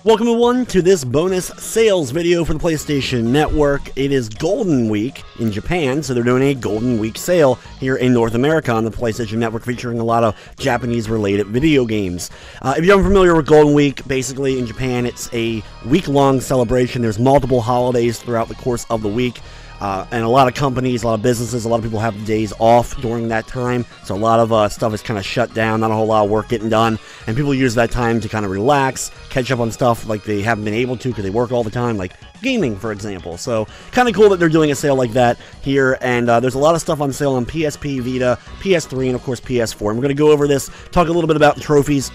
Welcome everyone to this bonus sales video for the PlayStation Network. It is Golden Week in Japan, so they're doing a Golden Week sale here in North America on the PlayStation Network, featuring a lot of Japanese-related video games. If you're unfamiliar with Golden Week, basically in Japan it's a week-long celebration. There's multiple holidays throughout the course of the week. And a lot of companies, a lot of businesses, a lot of people have days off during that time, so a lot of stuff is kind of shut down, not a whole lot of work getting done, and people use that time to kind of relax, catch up on stuff like they haven't been able to because they work all the time, like gaming, for example. So, kind of cool that they're doing a sale like that here, and there's a lot of stuff on sale on PSP, Vita, PS3, and of course PS4. And we're going to go over this, talk a little bit about the trophies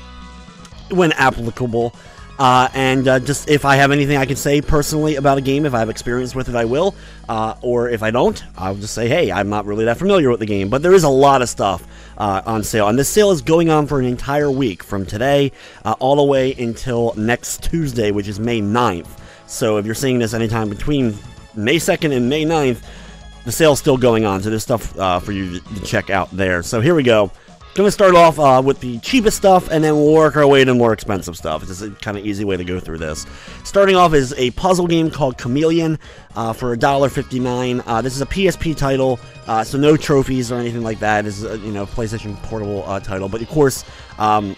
when applicable. Just if I have anything I can say personally about a game, if I have experience with it, I will. Or if I don't, I'll just say, hey, I'm not really that familiar with the game. But there is a lot of stuff on sale. And this sale is going on for an entire week, from today all the way until next Tuesday, which is May 9th. So if you're seeing this anytime between May 2nd and May 9th, the sale's still going on. So there's stuff for you to check out there. So here we go. Going to start off with the cheapest stuff, and then we'll work our way to more expensive stuff. It's just a kind of easy way to go through this. Starting off is a puzzle game called Chameleon for $1.59. This is a PSP title, so no trophies or anything like that. This is a PlayStation Portable title. But of course,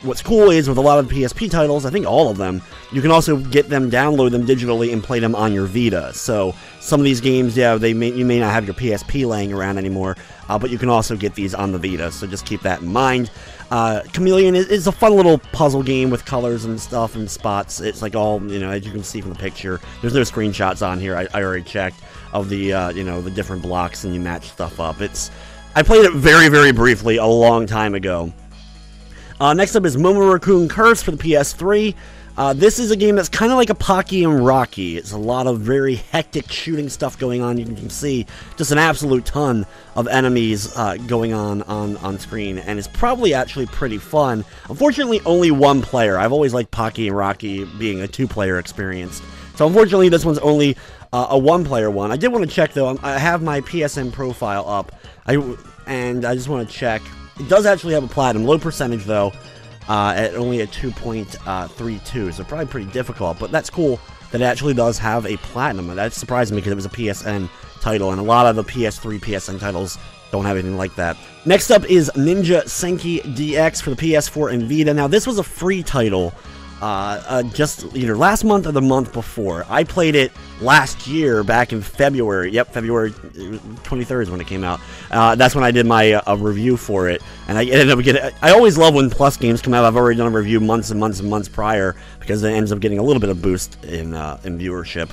what's cool is with a lot of PSP titles, I think all of them, you can also get them, download them digitally, and play them on your Vita. So some of these games, yeah, you may not have your PSP laying around anymore, but you can also get these on the Vita, so just keep that in mind. Chameleon is a fun little puzzle game with colors and stuff and spots. It's like all, as you can see from the picture. There's no screenshots on here. I already checked of the, the different blocks, and you match stuff up. I played it very, very briefly a long time ago. Next up is Momoro-kun Curse for the PS3. This is a game that's kind of like a Pocky and Rocky. It's a lot of very hectic shooting stuff going on. You can see just an absolute ton of enemies going on screen, and it's probably actually pretty fun. Unfortunately, only one player. I've always liked Pocky and Rocky being a two-player experience. So unfortunately, this one's only a one-player one. I did want to check, though. I have my PSN profile up, and I just want to check. It does actually have a platinum. Low percentage, though. At only a 2.32, so probably pretty difficult, but that's cool that it actually does have a platinum. That surprised me because it was a PSN title, and a lot of the PS3 PSN titles don't have anything like that. Next up is Ninja Senki DX for the PS4 and Vita. Now, this was a free title just either last month or the month before. I played it last year, back in February. Yep, February 23rd is when it came out. That's when I did my review for it, and I ended up getting. I always love when Plus games come out. I've already done a review months and months and months prior, because it ends up getting a little bit of boost in viewership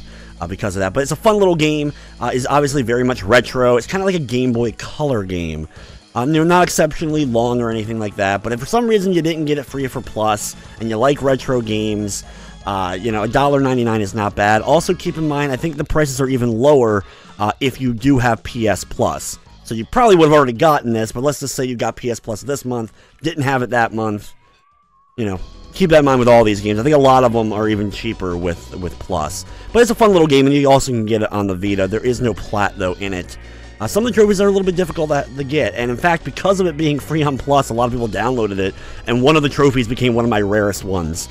because of that. But it's a fun little game. It's obviously very much retro. It's kind of like a Game Boy Color game. They're not exceptionally long or anything like that, but if for some reason you didn't get it free for Plus, and you like retro games, $1.99 is not bad. Also, keep in mind, I think the prices are even lower if you do have PS Plus. So you probably would have already gotten this, but let's just say you got PS Plus this month, didn't have it that month. Keep that in mind with all these games. I think a lot of them are even cheaper with Plus. But it's a fun little game, and you also can get it on the Vita. There is no plat, though, in it. Some of the trophies are a little bit difficult to get, and in fact, because of it being free on Plus, a lot of people downloaded it, and one of the trophies became one of my rarest ones.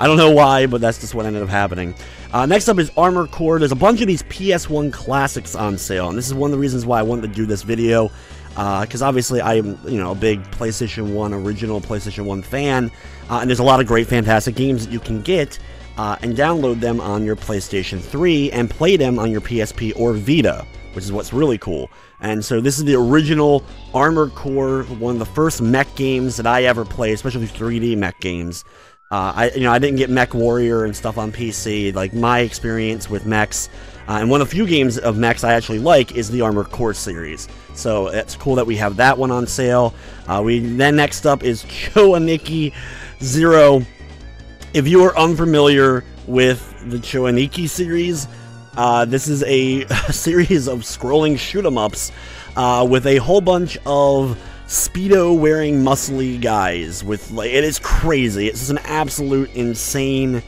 I don't know why, but that's just what ended up happening. Next up is Armored Core. There's a bunch of these PS1 classics on sale, and this is one of the reasons why I wanted to do this video, because obviously I'm, a big PlayStation 1, original PlayStation 1 fan, and there's a lot of great, fantastic games that you can get, and download them on your PlayStation 3, and play them on your PSP or Vita, which is what's really cool. And so this is the original Armored Core, one of the first mech games that I ever played, especially 3D mech games. I didn't get Mech Warrior and stuff on PC. Like, my experience with mechs, and one of the few games of mechs I actually like is the Armored Core series. So it's cool that we have that one on sale. Then next up is Choaniki Zero. If you are unfamiliar with the Choaniki series, this is a series of scrolling shoot-em-ups with a whole bunch of Speedo-wearing muscly guys. It is crazy. It's just an absolute insane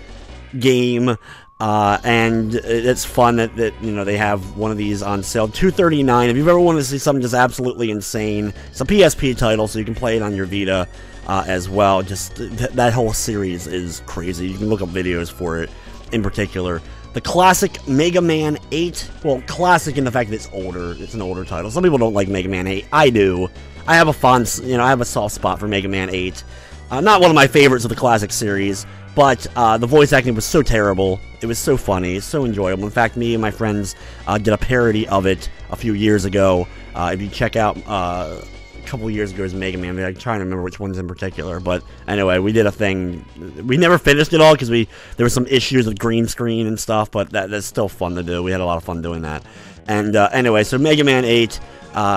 game. And it's fun that you know, they have one of these on sale, $239. If you've ever wanted to see something just absolutely insane, it's a PSP title, so you can play it on your Vita as well. Just that whole series is crazy. You can look up videos for it in particular. The classic Mega Man 8, well, classic in the fact that it's older. It's an older title. Some people don't like Mega Man 8. I do. I have a fond, you know, I have a soft spot for Mega Man 8. Not one of my favorites of the classic series, but the voice acting was so terrible. It was so funny, so enjoyable. In fact, me and my friends did a parody of it a few years ago. If you check out a couple years ago's Mega Man, I'm trying to remember which ones in particular, but anyway, we did a thing. We never finished it all because there were some issues with green screen and stuff, but that's still fun to do. We had a lot of fun doing that. And anyway, so Mega Man 8,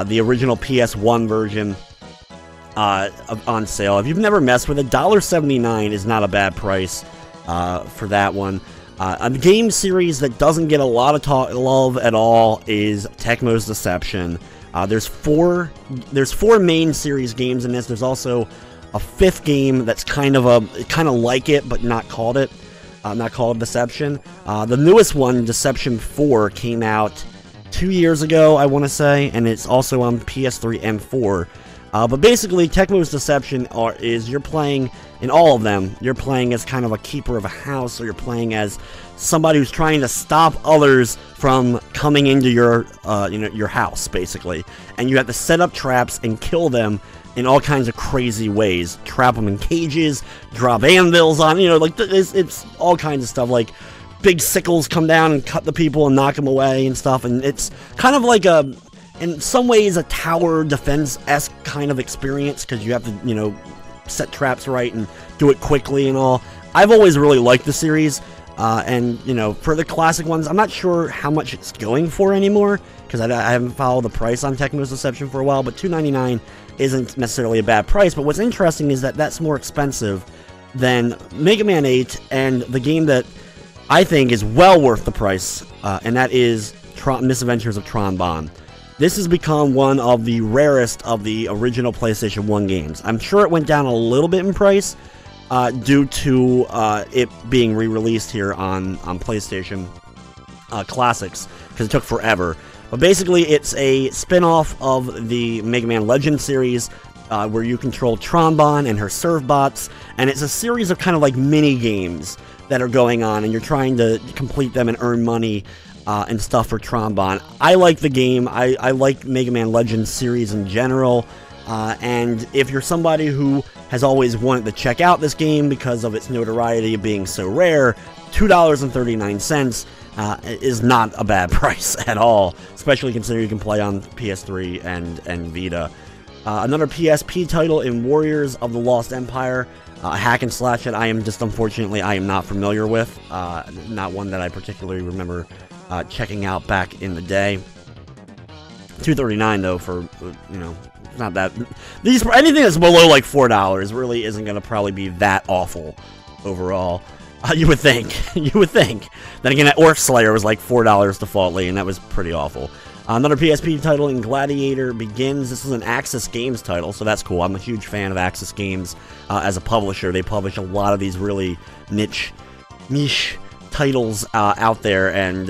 the original PS1 version, on sale. If you've never messed with it, $1.79 is not a bad price for that one. A game series that doesn't get a lot of love at all is Tecmo's Deception. There's four main series games in this. There's also a fifth game that's kind of like it, but not called it. Not called Deception. The newest one, Deception 4, came out 2 years ago, I want to say, and it's also on PS3 and 4. But basically, Tecmo's Deception is you're playing, in all of them, you're playing as kind of a keeper of a house, or you're playing as somebody who's trying to stop others from coming into your, your house, basically. And you have to set up traps and kill them in all kinds of crazy ways. Trap them in cages, drop anvils on, like, it's all kinds of stuff, like big sickles come down and cut the people and knock them away and stuff, and it's kind of like in some ways, a tower defense-esque kind of experience, because you have to, set traps right and do it quickly and all. I've always really liked the series, and, for the classic ones, I'm not sure how much it's going for anymore, because I haven't followed the price on Tecmo's Deception for a while, but $2.99 isn't necessarily a bad price. But what's interesting is that that's more expensive than Mega Man 8, and the game that I think is well worth the price, and that is Misadventures of Tron Bonne. This has become one of the rarest of the original PlayStation 1 games. I'm sure it went down a little bit in price due to it being re-released here on PlayStation Classics, because it took forever. But basically, it's a spin-off of the Mega Man Legends series where you control Tron Bonne and her serve bots, and it's a series of kind of like mini-games that are going on, and you're trying to complete them and earn money and stuff for Tron Bonne. I like the game. I like Mega Man Legends series in general, and if you're somebody who has always wanted to check out this game because of its notoriety of being so rare, $2.39 is not a bad price at all, especially considering you can play on PS3 and Vita. Another PSP title in Warriors of the Lost Empire, a hack and slash that unfortunately, I am not familiar with. Not one that I particularly remember checking out back in the day. $2.39 though for, not that. Anything that's below like $4 really isn't going to probably be that awful overall. You would think. You would think. Then again, that Orc Slayer was like $4 defaultly, and that was pretty awful. Another PSP title in Gladiator Begins. This is an Axis Games title, so that's cool. I'm a huge fan of Axis Games as a publisher. They publish a lot of these really niche titles out there, and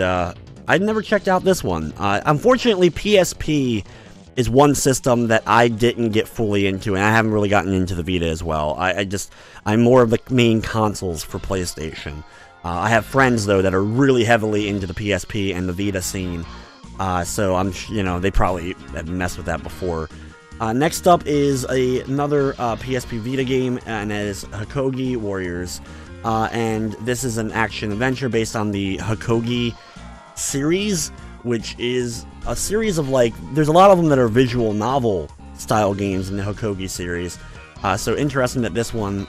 I'd never checked out this one. Unfortunately, PSP is one system that I didn't get fully into, and I haven't really gotten into the Vita as well. I'm more of the main consoles for PlayStation. I have friends, though, that are really heavily into the PSP and the Vita scene, so they probably have messed with that before. Next up is another PSP Vita game, and that is Hokage Warriors. And this is an action-adventure based on the Hokage series, which is a series of, there's a lot of them that are visual novel-style games in the Hokage series. So interesting that this one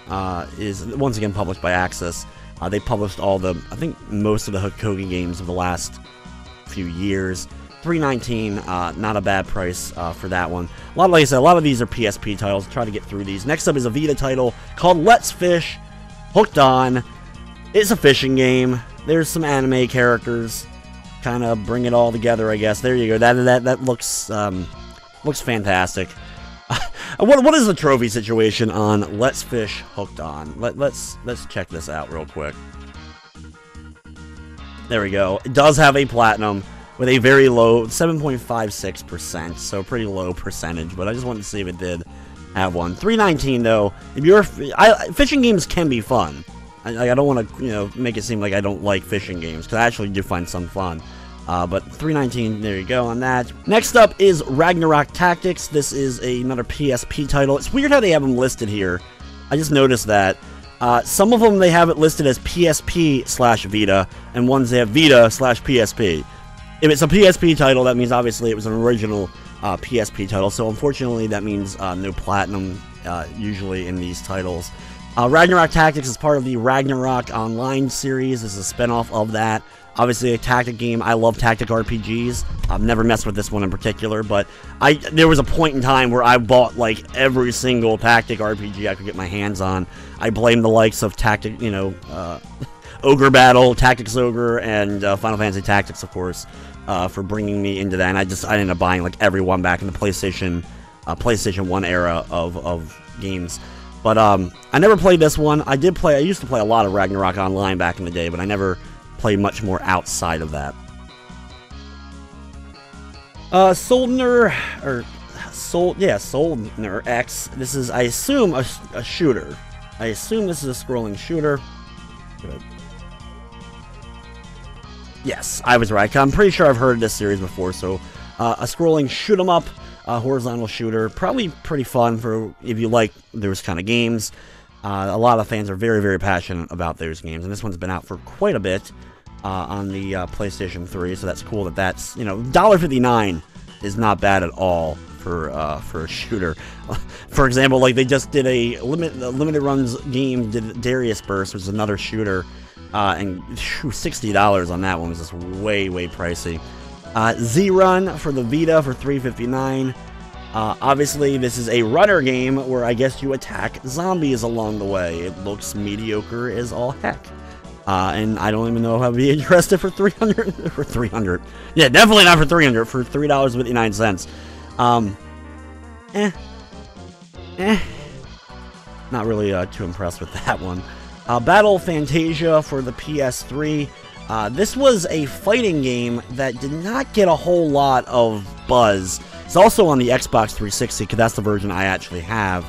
is, once again, published by Axis. They published I think most of the Hokage games of the last few years. $3.19, not a bad price for that one. Like I said, a lot of these are PSP titles. Try to get through these. Next up is a Vita title called Let's Fish Hooked On. It's a fishing game. There's some anime characters. Kind of bring it all together, I guess. There you go. That looks fantastic. What is the trophy situation on Let's Fish Hooked On? Let's check this out real quick. There we go. It does have a platinum with a very low 7.56%, so pretty low percentage, but I just wanted to see if it did have one. 319 though. If you're fishing games can be fun. I don't want to, make it seem like I don't like fishing games, because I actually do find some fun. But 319, there you go on that. Next up is Ragnarok Tactics. This is another PSP title. It's weird how they have them listed here. I just noticed that. Some of them they have it listed as PSP/Vita, and ones they have Vita/PSP. If it's a PSP title, that means obviously it was an original PSP title, so unfortunately that means no platinum usually in these titles. Ragnarok Tactics is part of the Ragnarok Online series. This is a spinoff of that. Obviously a tactic game. I love tactic RPGs. I've never messed with this one in particular, but there was a point in time where I bought like every single tactic RPG I could get my hands on. I blame the likes of Tactic, Ogre Battle, Tactics Ogre, and Final Fantasy Tactics, of course, for bringing me into that. And I ended up buying like every one back in the PlayStation 1 era of games. But I never played this one. I used to play a lot of Ragnarok Online back in the day, but I never played much more outside of that. Soldner X. This is, I assume, a shooter. I assume this is a scrolling shooter. Good. Yes, I was right. I'm pretty sure I've heard of this series before. So, a scrolling shoot 'em up, horizontal shooter, probably pretty fun for if you like those kind of games. A lot of fans are very, very passionate about those games, and this one's been out for quite a bit on the PlayStation 3. So that's cool. That's $1.59 is not bad at all for a shooter. For example, like they just did a limited runs game, did Darius Burst, which is another shooter. And $60 on that one was just way, way pricey. Z-Run for the Vita for $3.59. Obviously, this is a runner game where I guess you attack zombies along the way. It looks mediocre as all heck. And I don't even know if I'd be interested for $300. For $300. Yeah, definitely not for $300. For $3.59. Not really too impressed with that one. Battle Fantasia for the PS3. This was a fighting game that did not get a whole lot of buzz. It's also on the Xbox 360, because that's the version I actually have.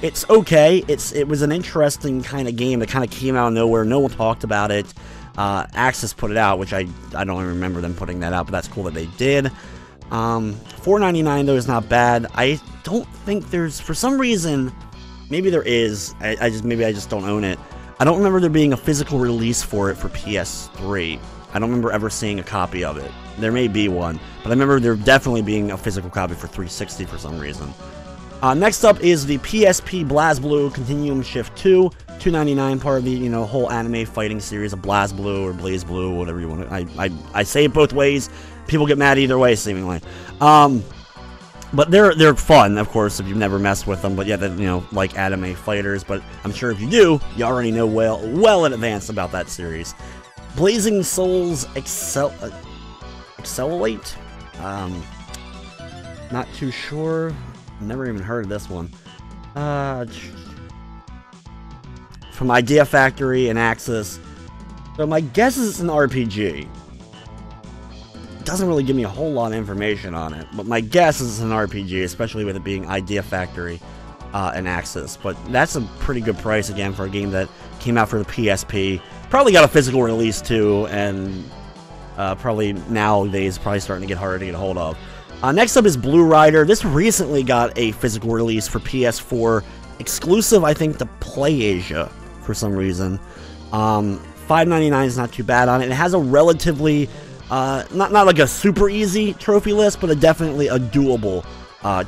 It's okay. It was an interesting kind of game that kind of came out of nowhere. No one talked about it. Axis put it out, which I don't even remember them putting that out, but that's cool that they did. $4.99 though is not bad. I don't think there's, for some reason, maybe there is. Maybe I just don't own it. I don't remember there being a physical release for it for PS3. I don't remember ever seeing a copy of it. There may be one, but I remember there definitely being a physical copy for 360 for some reason. Next up is the PSP BlazBlue Continuum Shift 2, $2.99, part of the whole anime fighting series of BlazBlue or BlazBlue, whatever you want to. I say it both ways. People get mad either way, seemingly. But they're fun, of course, if you've never messed with them. But yeah, like anime fighters. But I'm sure if you do, you already know well in advance about that series. Blazing Souls Accelerate? Not too sure. Never even heard of this one. From Idea Factory and Axis. So my guess is it's an RPG. Doesn't really give me a whole lot of information on it, but my guess is it's an RPG, especially with it being Idea Factory and Axis. But that's a pretty good price again for a game that came out for the PSP. Probably got a physical release too, and probably nowadays probably starting to get harder to get a hold of. Next up is Blue Rider. This recently got a physical release for PS4, exclusive I think to PlayAsia for some reason. $5.99 is not too bad on it. It has a relatively not like a super easy trophy list, but definitely a doable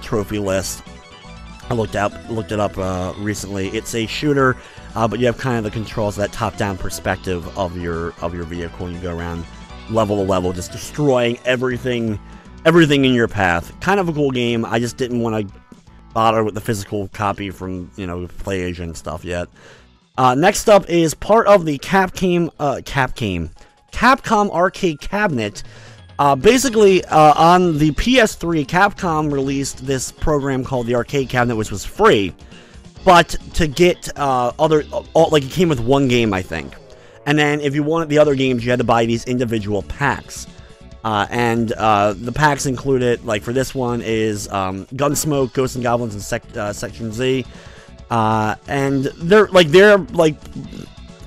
trophy list. I looked it up recently. It's a shooter, but you have kind of the controls, that top-down perspective of your vehicle, and you go around level to level, just destroying everything in your path. Kind of a cool game. I just didn't want to bother with the physical copy from PlayAsia and stuff yet. Next up is part of the Capcom Arcade Cabinet. Basically, on the PS3, Capcom released this program called the Arcade Cabinet, which was free, but to get like it came with one game, I think. And then if you wanted the other games, you had to buy these individual packs. And the packs included, like for this one, is Gunsmoke, Ghosts and Goblins, and Section Z. And they're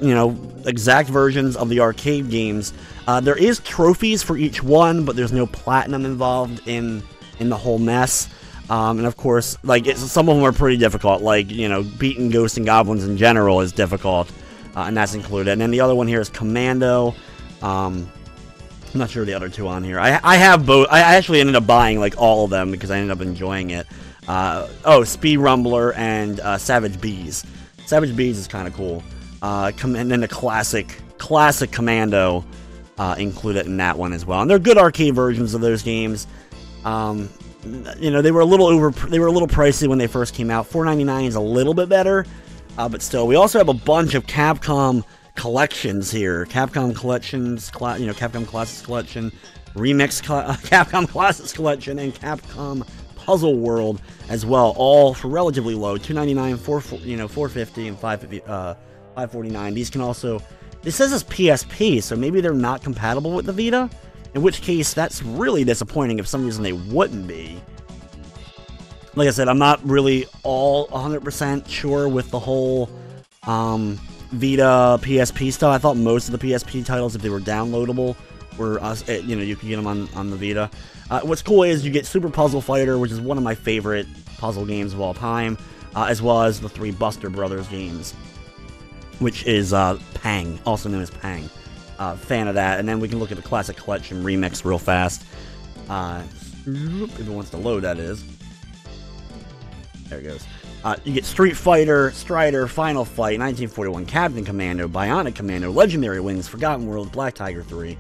you know, exact versions of the arcade games. There is trophies for each one, but there's no platinum involved in the whole mess. And of course, like some of them are pretty difficult. Like, you know, beating Ghosts and Goblins in general is difficult, and that's included. And then the other one here is Commando. I'm not sure the other two on here. I have both. I actually ended up buying like all of them because I ended up enjoying it. Speed Rumbler and Savage Bees. Savage Bees is kind of cool. And then the classic Commando included in that one as well. And they're good arcade versions of those games. You know, they were a little pricey when they first came out. $4.99 is a little bit better, but still. We also have a bunch of Capcom collections here. Capcom Collections, you know, Capcom Classics Collection, Capcom Classics Collection, and Capcom Puzzle World as well, all for relatively low, $2.99, $4.50, and $5.49. These can also, this says it's PSP, so maybe they're not compatible with the Vita, in which case that's really disappointing if for some reason they wouldn't be. Like I said, I'm not really all 100% sure with the whole Vita PSP stuff. I thought most of the PSP titles, if they were downloadable, were you know, you could get them on the Vita. What's cool is you get Super Puzzle Fighter, which is one of my favorite puzzle games of all time, as well as the 3 Buster Brothers games, which is Pang, also known as Pang. Fan of that. And then we can look at the Classic Collection Remix real fast. If it wants to load, that is. There it goes. You get Street Fighter, Strider, Final Fight, 1941, Captain Commando, Bionic Commando, Legendary Wings, Forgotten World, Black Tiger 3,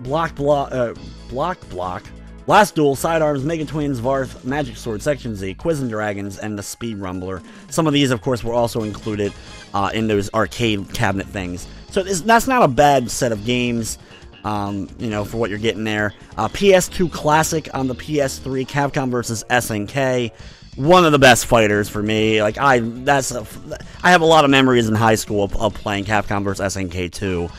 Block, Last Duel, Sidearms, Mega Twins, Varth, Magic Sword, Section Z, Quiz and Dragons, and the Speed Rumbler. Some of these, of course, were also included in those arcade cabinet things. So that's not a bad set of games. You know, for what you're getting there. PS2 Classic on the PS3, Capcom vs. SNK. One of the best fighters for me. Like, I have a lot of memories in high school of playing Capcom vs. SNK 2.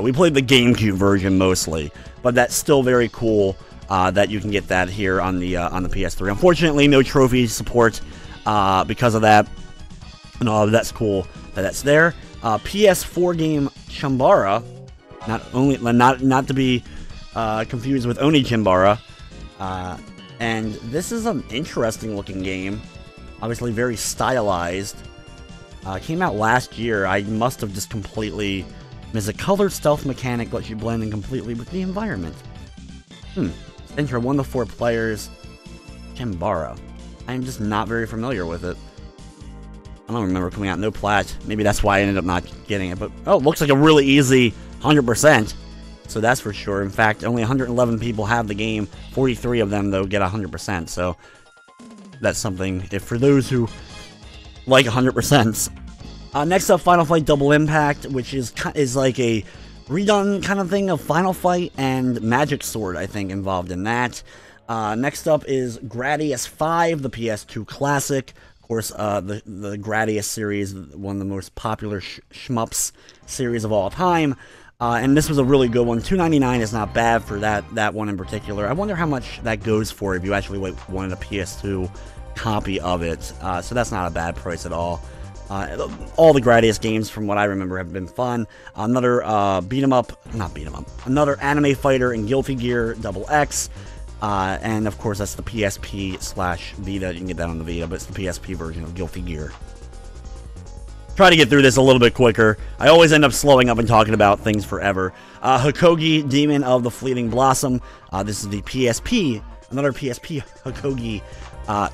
We played the GameCube version mostly, but that's still very cool that you can get that here on the PS3. Unfortunately, no trophy support because of that. No, that's cool that that's there. PS4 game Chambara. Not to be confused with Oni Chimbara. And this is an interesting looking game. Obviously very stylized. Came out last year. I must have just completely missed. A colored stealth mechanic lets you blend in completely with the environment. Intro 1 to 4 players. Chimbara. I am just not very familiar with it. I don't remember coming out no plat. Maybe that's why I ended up not getting it. But oh, it looks like a really easy 100%. So that's for sure. In fact, only 111 people have the game. 43 of them, though, get 100%. So that's something if for those who like 100%. Next up, Final Fight Double Impact, which is like a redone kind of thing of Final Fight and Magic Sword, I think, involved in that. Next up is Gradius 5, the PS2 classic. Of course, the Gradius series, one of the most popular shmups series of all time. And this was a really good one. $2.99 is not bad for that one in particular. I wonder how much that goes for if you actually wanted a PS2 copy of it. So that's not a bad price at all. All the Gradius games, from what I remember, have been fun. Another another anime fighter in Guilty Gear Double X. And of course, that's the PSP/Vita. You can get that on the Vita, but it's the PSP version of Guilty Gear. Try to get through this a little bit quicker. I always end up slowing up and talking about things forever. Hikogi, Demon of the Fleeting Blossom. This is the PSP, another PSP Hikogi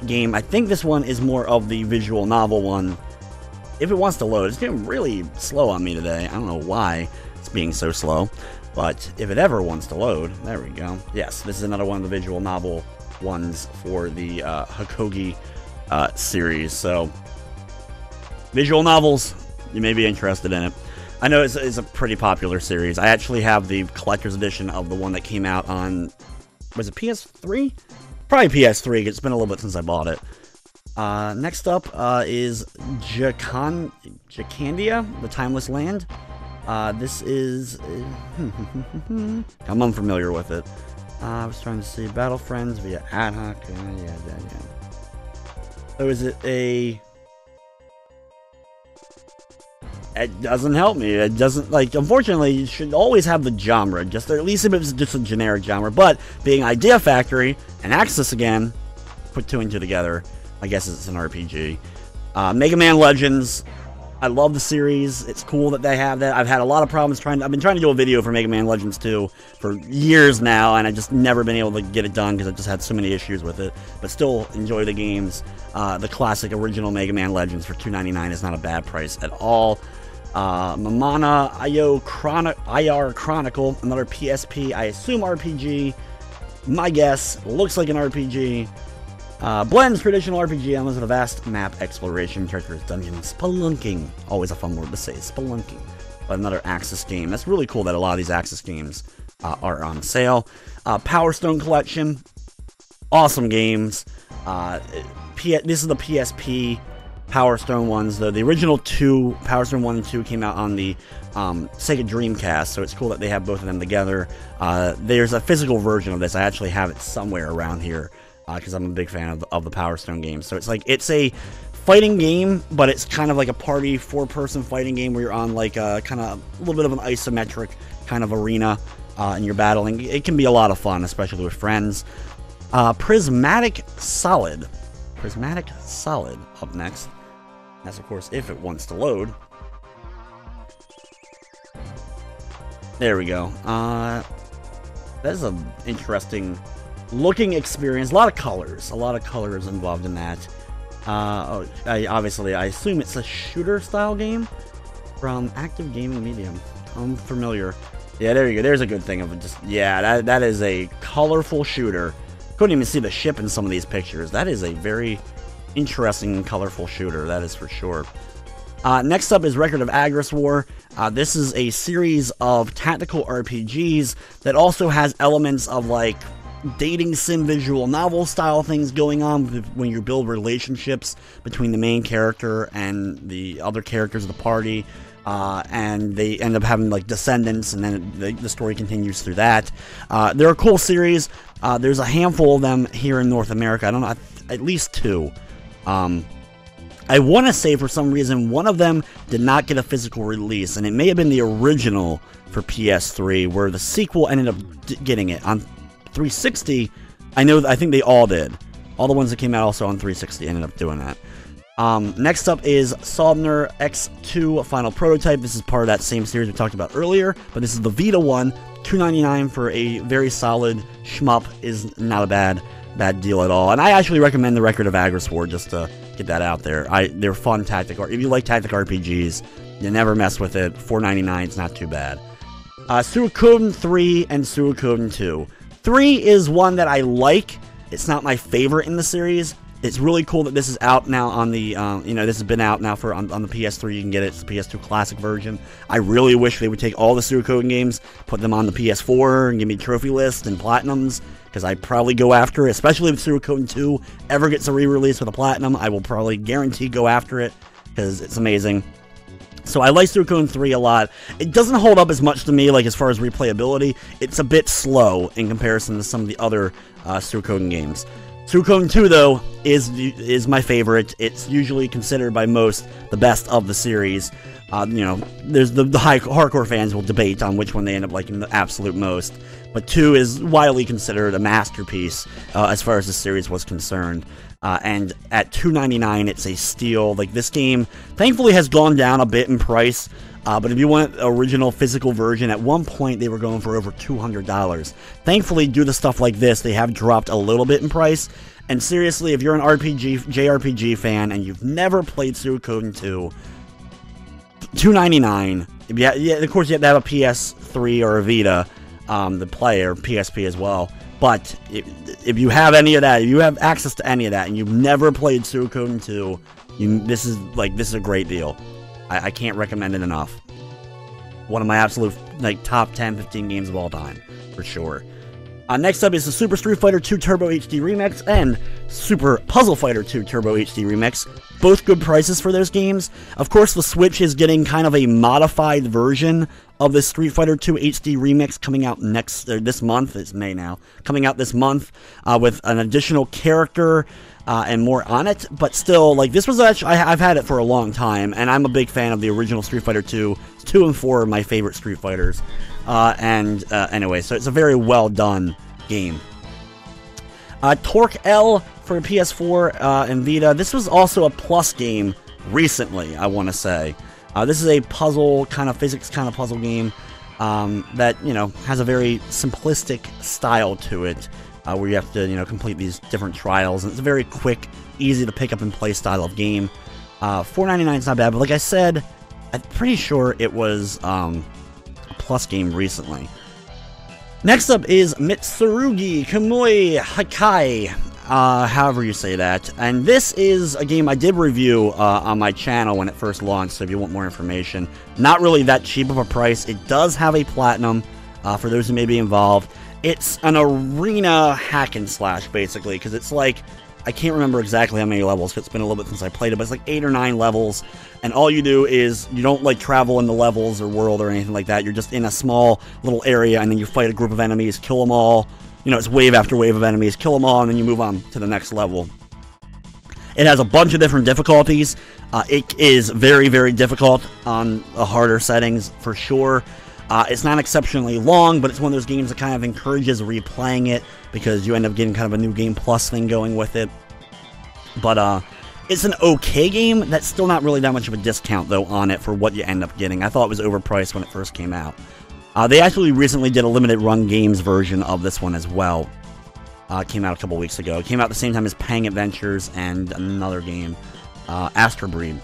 game. I think this one is more of the visual novel one. If it wants to load, it's getting really slow on me today. I don't know why it's being so slow. But if it ever wants to load, there we go. Yes, this is another one of the visual novel ones for the Hikogi series. So, visual novels, you may be interested in it. I know it's a pretty popular series. I actually have the collector's edition of the one that came out on, was it PS3? Probably PS3, it's been a little bit since I bought it. Next up is Jacandia, the Timeless Land. This is... I'm unfamiliar with it. I was trying to see Battle Friends via ad hoc. Yeah. So is it a... It doesn't help me. It doesn't, like, unfortunately, you should always have the genre, just, or at least if it's just a generic genre. But being Idea Factory and Axis again, put two and two together, I guess it's an RPG. Mega Man Legends, I love the series. It's cool that they have that. I've had a lot of problems I've been trying to do a video for Mega Man Legends 2 for years now, and I just never been able to get it done because I've just had so many issues with it. But still enjoy the games. The classic original Mega Man Legends for $2.99 is not a bad price at all. Mamana IR Chronicle, another PSP, I assume RPG. My guess, looks like an RPG. Blends traditional RPG elements with a vast map exploration, characters, dungeons, spelunking. Always a fun word to say, spelunking. But another Axis game. That's really cool that a lot of these Axis games are on sale. Power Stone Collection, awesome games. This is the PSP Power Stone ones, though. The original two, Power Stone 1 and 2, came out on the Sega Dreamcast, so it's cool that they have both of them together. There's a physical version of this. I actually have it somewhere around here, because I'm a big fan of the Power Stone games. So it's a fighting game, but it's kind of like a party 4-person fighting game where you're on like a kind of a little bit of an isometric kind of arena, and you're battling. It can be a lot of fun, especially with friends. Prismatic Solid up next. That's, of course, if it wants to load. There we go. That's an interesting looking experience. A lot of colors involved in that. Obviously, I assume it's a shooter-style game from Active Gaming Medium. I'm familiar. Yeah, there you go. There's a good thing of it. Just, yeah, that is a colorful shooter. Couldn't even see the ship in some of these pictures. That is a very interesting and colorful shooter, that is for sure. Next up is Record of Agrus War. This is a series of tactical RPGs that also has elements of like dating sim visual novel style things going on when you build relationships between the main character and the other characters of the party, and they end up having like descendants, and then the story continues through that. They're a cool series. There's a handful of them here in North America. I don't know, at least two. I want to say for some reason one of them did not get a physical release, and it may have been the original for PS3, where the sequel ended up getting it. On 360, I think they all did. All the ones that came out also on 360 ended up doing that. Next up is Sobner X2 Final Prototype. This is part of that same series we talked about earlier, but this is the Vita one. $2.99 for a very solid shmup is not a bad deal at all. And I actually recommend the Record of Agrus War, just to get that out there. They're fun tactical. If you like tactic RPGs, you never mess with it. $4.99 is not too bad. Suikoden 3 and Suikoden 2. 3 is one that I like. It's not my favorite in the series. It's really cool that this is out now on the, this has been out now on the PS3. You can get it. It's the PS2 Classic version. I really wish they would take all the Suikoden games, put them on the PS4, and give me trophy lists and platinums, because I'd probably go after it, especially if Suikoden 2 ever gets a re-release with a platinum. I will probably guarantee go after it, because it's amazing. So I like Suikoden 3 a lot. It doesn't hold up as much to me, like as far as replayability. It's a bit slow in comparison to some of the other Suikoden games. Suikoden 2, though, is my favorite. It's usually considered by most the best of the series. There's the hardcore fans will debate on which one they end up liking the absolute most. But 2 is widely considered a masterpiece as far as the series was concerned. And at $2.99, it's a steal. Like, this game, thankfully, has gone down a bit in price. But if you want the original physical version, at one point they were going for over $200. Thankfully, due to stuff like this, they have dropped a little bit in price. And seriously, if you're an JRPG fan and you've never played Suikoden 2, $2.99. Yeah, of course, you have to have a PS3 or a Vita to play, or PSP as well. But if you have any of that, if you have access to any of that, and you've never played Suikoden 2, this is a great deal. I can't recommend it enough. One of my absolute top 10, 15 games of all time, for sure. Next up is the Super Street Fighter 2 Turbo HD Remix and Super Puzzle Fighter 2 Turbo HD Remix. Both good prices for those games. Of course, the Switch is getting kind of a modified version of the Street Fighter 2 HD Remix coming out this month. It's May now. Coming out this month with an additional character and more on it. But still, like, this was actually, I've had it for a long time, and I'm a big fan of the original Street Fighter 2. 2 and 4 are my favorite Street Fighters. Anyway, so it's a very well done game. Torque L for PS4 and Vita. This was also a Plus game recently, I want to say. This is a puzzle, kind of physics kind of puzzle game that, you know, has a very simplistic style to it, where you have to, you know, complete these different trials. And it's a very quick, easy to pick up and play style of game. $4.99 is not bad, but like I said, I'm pretty sure it was a Plus game recently. Next up is Mitsurugi Kamui Hakai, however you say that. And this is a game I did review on my channel when it first launched, so if you want more information. Not really that cheap of a price. It does have a platinum, for those who may be involved. It's an arena hack and slash, basically, because it's like, I can't remember exactly how many levels, because it's been a little bit since I played it, but it's like 8 or 9 levels, and all you do is, you don't like travel in the levels or world or anything like that. You're just in a small little area, and then you fight a group of enemies, kill them all. You know, it's wave after wave of enemies, kill them all, and then you move on to the next level. It has a bunch of different difficulties. It is very, very difficult on the harder settings, for sure. It's not exceptionally long, but it's one of those games that kind of encourages replaying it, because you end up getting kind of a new game plus thing going with it. But it's an okay game. That's still not really that much of a discount, though, on it for what you end up getting. I thought it was overpriced when it first came out. They actually recently did a limited run games version of this one as well. Came out a couple weeks ago. It came out at the same time as Pang Adventures and another game, Astro Breed,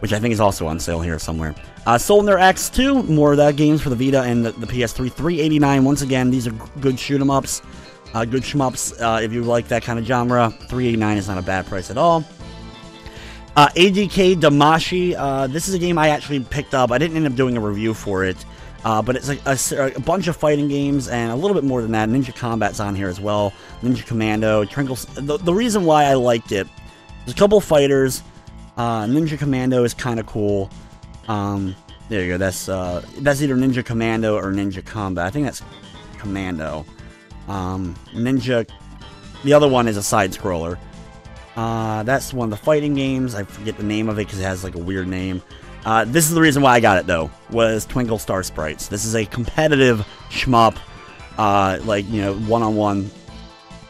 which I think is also on sale here somewhere. Soldier X2, more of that games for the Vita and the PS3, $3.89. Once again, these are good shoot-em-ups, good shmups. If you like that kind of genre, $3.89 is not a bad price at all. ADK Damashi, this is a game I actually picked up. I didn't end up doing a review for it, but it's a bunch of fighting games and a little bit more than that. Ninja Combat's on here as well. Ninja Commando, Trinkles. The reason why I liked it, there's a couple fighters. Ninja Commando is kind of cool. There you go. That's either Ninja Commando or Ninja Combat. I think that's Commando. The other one is a side scroller. That's one of the fighting games. I forget the name of it because it has like a weird name. This is the reason why I got it though, was Twinkle Star Sprites. This is a competitive shmup, like, you know, one-on-one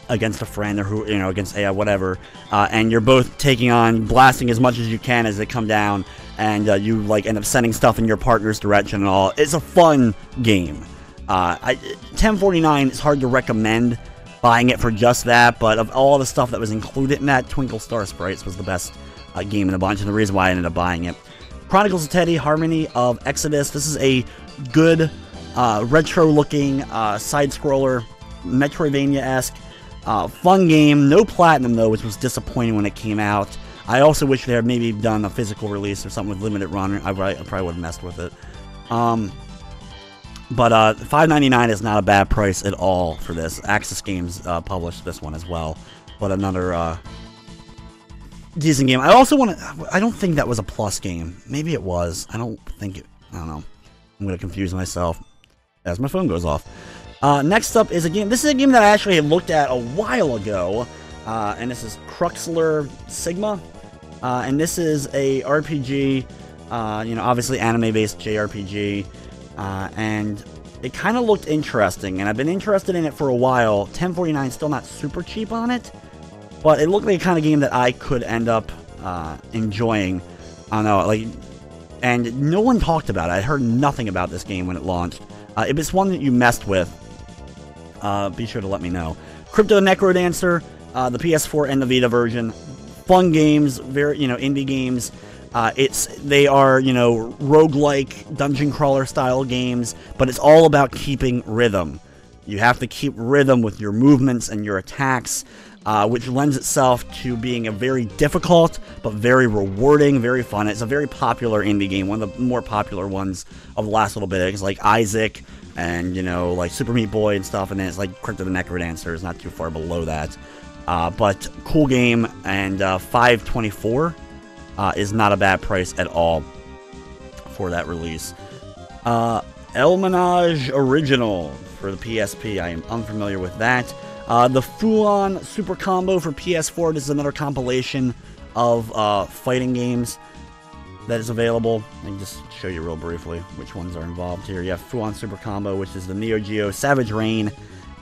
against a friend, or who, you know, against AI, whatever, and you're both taking on, blasting as much as you can as they come down, and you like end up sending stuff in your partner's direction and all. It's a fun game. $10.49 is hard to recommend buying it for just that, but of all the stuff that was included in that, Twinkle Star Sprites was the best game in the bunch, and the reason why I ended up buying it. Chronicles of Teddy, Harmony of Exodus. This is a good retro-looking side-scroller, Metroidvania-esque. Fun game, no platinum though, which was disappointing when it came out. I also wish they had maybe done a physical release or something with limited run. I probably would have messed with it. But $5.99 is not a bad price at all for this. Axis Games published this one as well, but another decent game. I don't think that was a Plus game. Maybe it was. I don't know. I'm gonna confuse myself as my phone goes off. Next up is a game. This is a game that I actually had looked at a while ago, and this is Cruxler Sigma, and this is a RPG, you know, obviously anime-based JRPG, and it kind of looked interesting, and I've been interested in it for a while. $10.49, still not super cheap on it, but it looked like a kind of game that I could end up enjoying. I don't know, like, and no one talked about it. I heard nothing about this game when it launched. If it's one that you messed with, be sure to let me know. Crypto Necrodancer, the PS4 and the Vita version. Fun games, very, you know, indie games. They are, you know, roguelike, dungeon crawler style games, but it's all about keeping rhythm. You have to keep rhythm with your movements and your attacks, which lends itself to being a very difficult, but very rewarding, very fun. It's a very popular indie game, one of the more popular ones of the last little bit. It's like Isaac, and, you know, like Super Meat Boy and stuff, and then it's like Crypto the Necrodancer is not too far below that. But cool game, and $524 is not a bad price at all for that release. El Menage Original for the PSP. I am unfamiliar with that. The Fuon Super Combo for PS4. This is another compilation of fighting games that is available. I can just show you real briefly which ones are involved here. You have Fuon Super Combo, which is the Neo Geo Savage Rain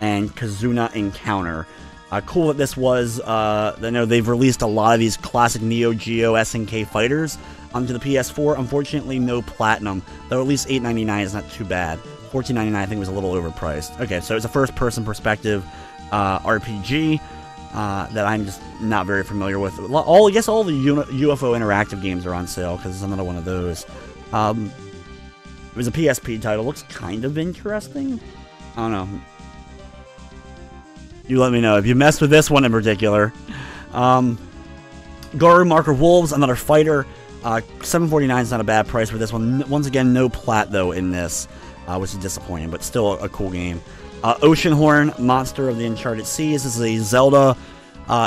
and Kazuna Encounter. Cool that this was, I know they've released a lot of these classic Neo Geo SNK fighters onto the PS4. Unfortunately, no Platinum, though at least $8.99 is not too bad. $14.99 I think was a little overpriced. Okay, so it's a first-person perspective RPG that I'm just not very familiar with. I guess all the UFO interactive games are on sale, because it's another one of those. It was a PSP title. Looks kind of interesting. I don't know. You let me know if you messed with this one in particular. Garu Marker Wolves, another fighter. $7.49 is not a bad price for this one. Once again, no plat though in this, which is disappointing, but still a cool game. Oceanhorn, Monster of the Uncharted Seas. This is a Zelda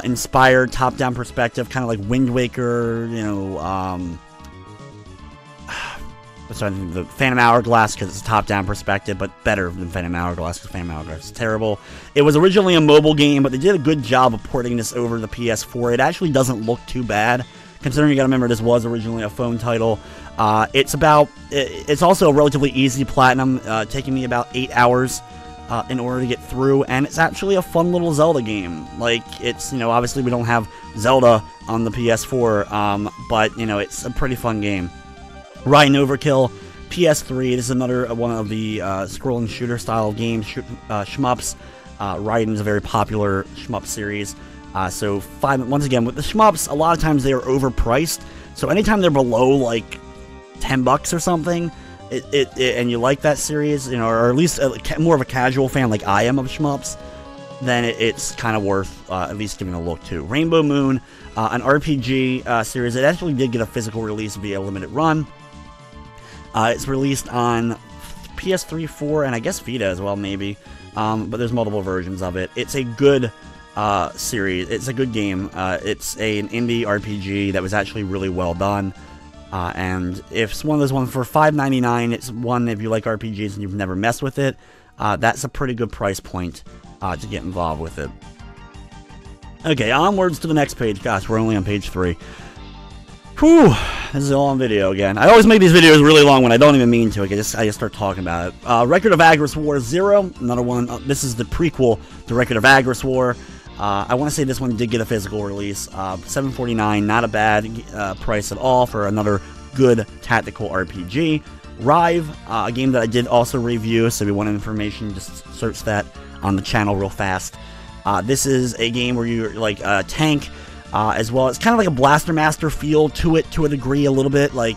inspired top-down perspective, kind of like Wind Waker, you know, the Phantom Hourglass, because it's a top-down perspective, but better than Phantom Hourglass, because Phantom Hourglass is terrible. It was originally a mobile game, but they did a good job of porting this over to the PS4. It actually doesn't look too bad, considering you gotta remember this was originally a phone title. It's also a relatively easy platinum, taking me about 8 hours in order to get through, and it's actually a fun little Zelda game. Like, it's, you know, obviously we don't have Zelda on the PS4, but, you know, it's a pretty fun game. Raiden Overkill, PS3. This is another one of the scrolling shooter style games, shmups. Raiden is a very popular shmup series. Once again, with the shmups, a lot of times they are overpriced. So anytime they're below like $10 or something, and you like that series, you know, or at least more of a casual fan like I am of shmups, then it's kind of worth at least giving a look to. Rainbow Moon, an RPG series. It actually did get a physical release via limited run. It's released on PS3, 4, and I guess Vita as well, maybe. But there's multiple versions of it. It's a good series. It's a good game. It's an indie RPG that was actually really well done. And if it's one of those ones for $5.99, it's one if you like RPGs and you've never messed with it. That's a pretty good price point to get involved with it. Okay, onwards to the next page. Gosh, we're only on page 3. Whew, this is all on video again. I always make these videos really long when I don't even mean to. I just start talking about it. Record of Agris War 0, another one. This is the prequel to Record of Agris War. I want to say this one did get a physical release. $7.49, not a bad price at all for another good tactical RPG. Rive, a game that I did also review, so if you want information, just search that on the channel real fast. This is a game where you're like a tank, as well. It's kind of like a Blaster Master feel to it to a degree, a little bit, like,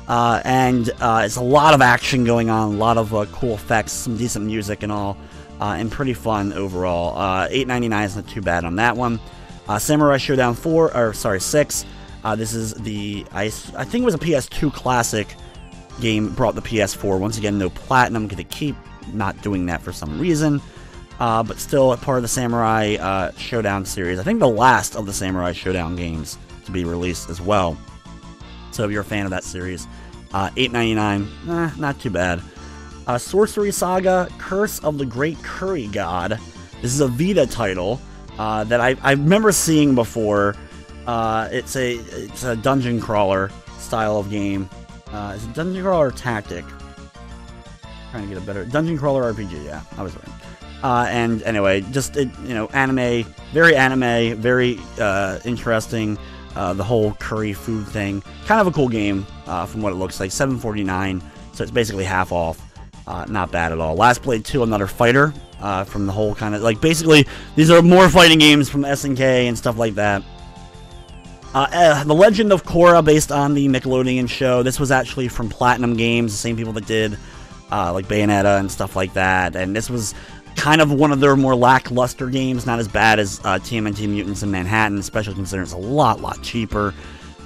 and it's a lot of action going on, a lot of cool effects, some decent music and all, and pretty fun overall. $8.99 is not too bad on that one. Samurai Shodown 6. This is the, I think it was a PS2 classic game brought to PS4. Once again, no platinum, because they keep not doing that for some reason. But still a part of the Samurai Shodown series. I think the last of the Samurai Shodown games to be released as well. So if you're a fan of that series, $8.99, not too bad. Sorcery Saga, Curse of the Great Curry God. This is a Vita title that I remember seeing before. It's a dungeon crawler style of game. It's a dungeon crawler tactic. Trying to get a better dungeon crawler RPG. Yeah, I was right. And anyway, just you know, very anime, very interesting. The whole curry food thing, kind of a cool game from what it looks like. $7.49, so it's basically half off. Not bad at all. Last Blade 2, another fighter from the whole kind of like basically these are more fighting games from SNK and stuff like that. The Legend of Korra, based on the Nickelodeon show. This was actually from Platinum Games, the same people that did like Bayonetta and stuff like that. And this was kind of one of their more lackluster games, not as bad as TMNT Mutants in Manhattan, especially considering it's a lot cheaper.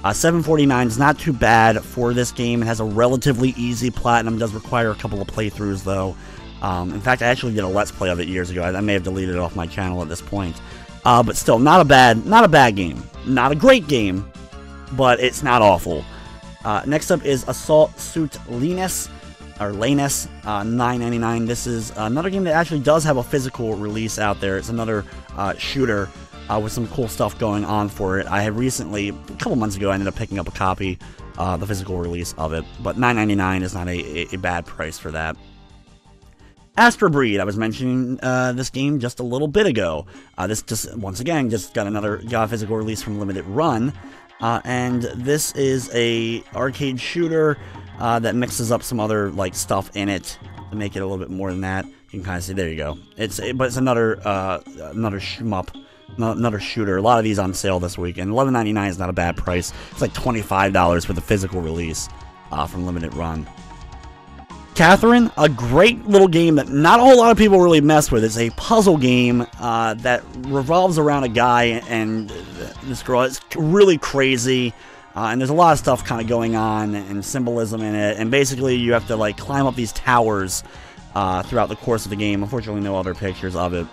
$7.49 is not too bad for this game. It has a relatively easy platinum. It does require a couple of playthroughs, though. In fact, I actually did a Let's Play of it years ago. I may have deleted it off my channel at this point. But still, not a bad game. Not a great game, but it's not awful. Next up is Assault Suit Linus, or Lanus, $9.99. This is another game that actually does have a physical release out there. It's another shooter with some cool stuff going on for it. I had recently, a couple months ago, I ended up picking up a copy, the physical release of it, but $9.99 is not a bad price for that. Astro Breed, I was mentioning this game just a little bit ago. This just, once again, just got a physical release from Limited Run. And this is a arcade shooter that mixes up some other like stuff in it to make it a little bit more than that. You can kind of see, there you go. But it's another shmup, another shooter. A lot of these on sale this week, and $11.99 is not a bad price. It's like $25 for the physical release from Limited Run. Catherine, a great little game that not a whole lot of people really mess with. It's a puzzle game that revolves around a guy and this girl. It's really crazy, and there's a lot of stuff kind of going on and symbolism in it. And basically, you have to like climb up these towers throughout the course of the game. Unfortunately, no other pictures of it.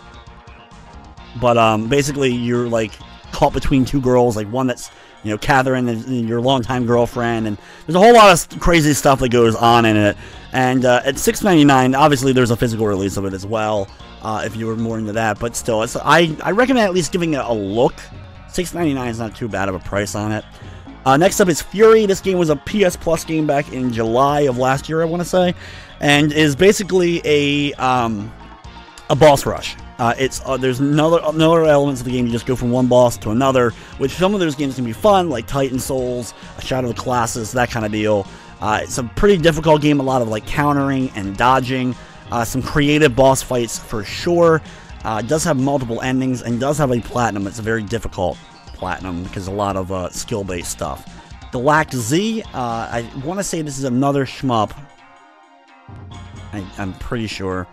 But basically, you're like caught between two girls, like one that's, you know, Catherine and your longtime girlfriend, and there's a whole lot of crazy stuff that goes on in it. And at $6.99, obviously there's a physical release of it as well, if you were more into that. But still, I recommend at least giving it a look. $6.99 is not too bad of a price on it. Next up is Fury. This game was a PS Plus game back in July of last year, I want to say, and is basically a boss rush. There's no other elements of the game. You just go from one boss to another, which some of those games can be fun, like Titan Souls, Shadow of the Colossus, that kind of deal. It's a pretty difficult game, a lot of like countering and dodging, some creative boss fights for sure. It does have multiple endings and does have a platinum. It's a very difficult platinum because a lot of skill-based stuff. Galactic Z, I want to say this is another shmup. I'm pretty sure.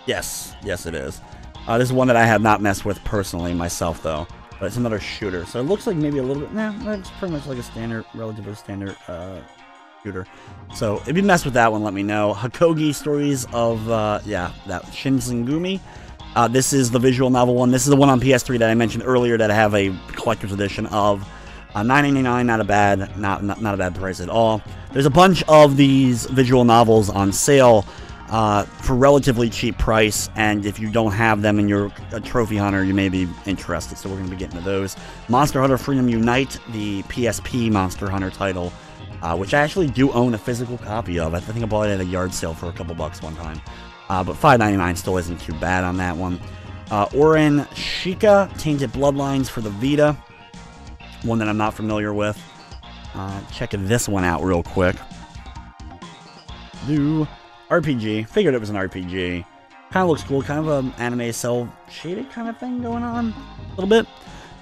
Yes, it is. This is one that I have not messed with personally myself, though. But it's another shooter. So it looks like maybe a little bit... Nah, it's pretty much like a relatively standard shooter. So if you mess with that one, let me know. Hakogi Stories of, that Shinsengumi. This is the visual novel one. This is the one on PS3 that I mentioned earlier that I have a collector's edition of. $9.99, not a bad price at all. There's a bunch of these visual novels on sale for relatively cheap price, and if you don't have them and you're a trophy hunter, you may be interested, so we're going to be getting to those. Monster Hunter Freedom Unite, the PSP Monster Hunter title, which I actually do own a physical copy of. I think I bought it at a yard sale for a couple bucks one time, but $5.99 still isn't too bad on that one. Oren Shika, Tainted Bloodlines for the Vita, one that I'm not familiar with. Checking this one out real quick. RPG. Figured it was an RPG. Kind of looks cool. Kind of an anime cell shaded kind of thing going on. A little bit.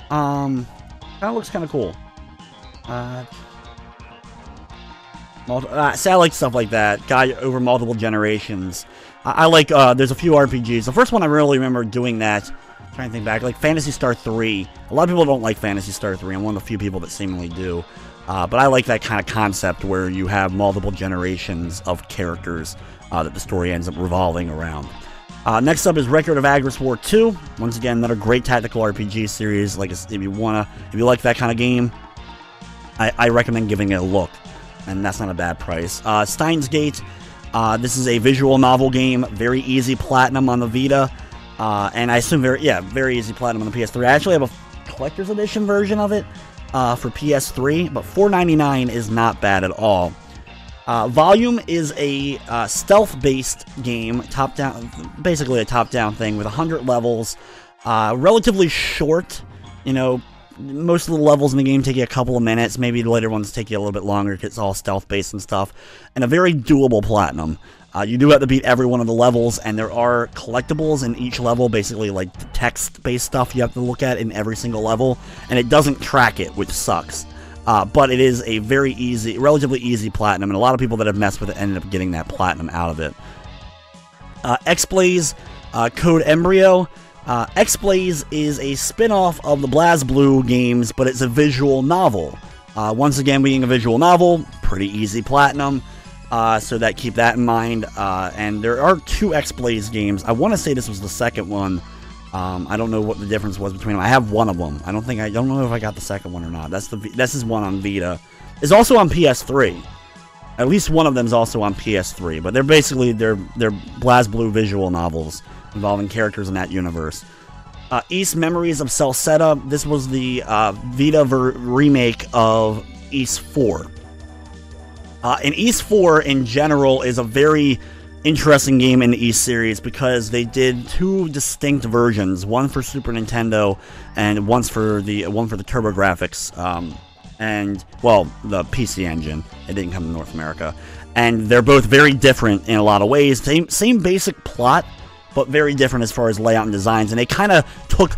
Kind of looks kind of cool. So I like stuff like that. Guy over multiple generations. I like, there's a few RPGs. The first one I really remember doing that. I'm trying to think back. Like Phantasy Star 3. A lot of people don't like Phantasy Star 3. I'm one of the few people that seemingly do. But I like that kind of concept where you have multiple generations of characters that the story ends up revolving around. Next up is Record of Agris War 2. Once again, another great tactical RPG series. Like if you like that kind of game, I recommend giving it a look. And that's not a bad price. Steins Gate. This is a visual novel game. Very easy platinum on the Vita. And I assume very easy platinum on the PS3. I actually have a collector's edition version of it. For PS3, but $4.99 is not bad at all. Volume is a stealth-based game, top-down, basically a top-down thing with 100 levels, relatively short. You know, most of the levels in the game take you a couple of minutes. Maybe the later ones take you a little bit longer because it's all stealth-based and stuff. And a very doable platinum. You do have to beat every one of the levels, and there are collectibles in each level, basically like text-based stuff you have to look at in every single level, and it doesn't track it, which sucks. But it is a relatively easy platinum, and a lot of people that have messed with it ended up getting that platinum out of it. X-Blaze, Code Embryo. X-Blaze is a spin-off of the BlazBlue games, but it's a visual novel. Once again, being a visual novel, pretty easy platinum. So keep that in mind. And there are two X-Blaze games. I want to say this was the second one. I don't know what the difference was between them. I have one of them. I don't know if I got the second one or not. This is one on Vita. It's also on PS3. At least one of them is also on PS3. But they're basically they're BlazBlue visual novels involving characters in that universe. Ys Memories of Celceta. This was the Vita remake of Ys 4. And Ys 4 in general is a very interesting game in the Ys series because they did two distinct versions, one for Super Nintendo and one for the TurboGrafx, and well, the PC Engine. It didn't come to North America, and they're both very different in a lot of ways. Same basic plot, but very different as far as layout and designs. And they kind of took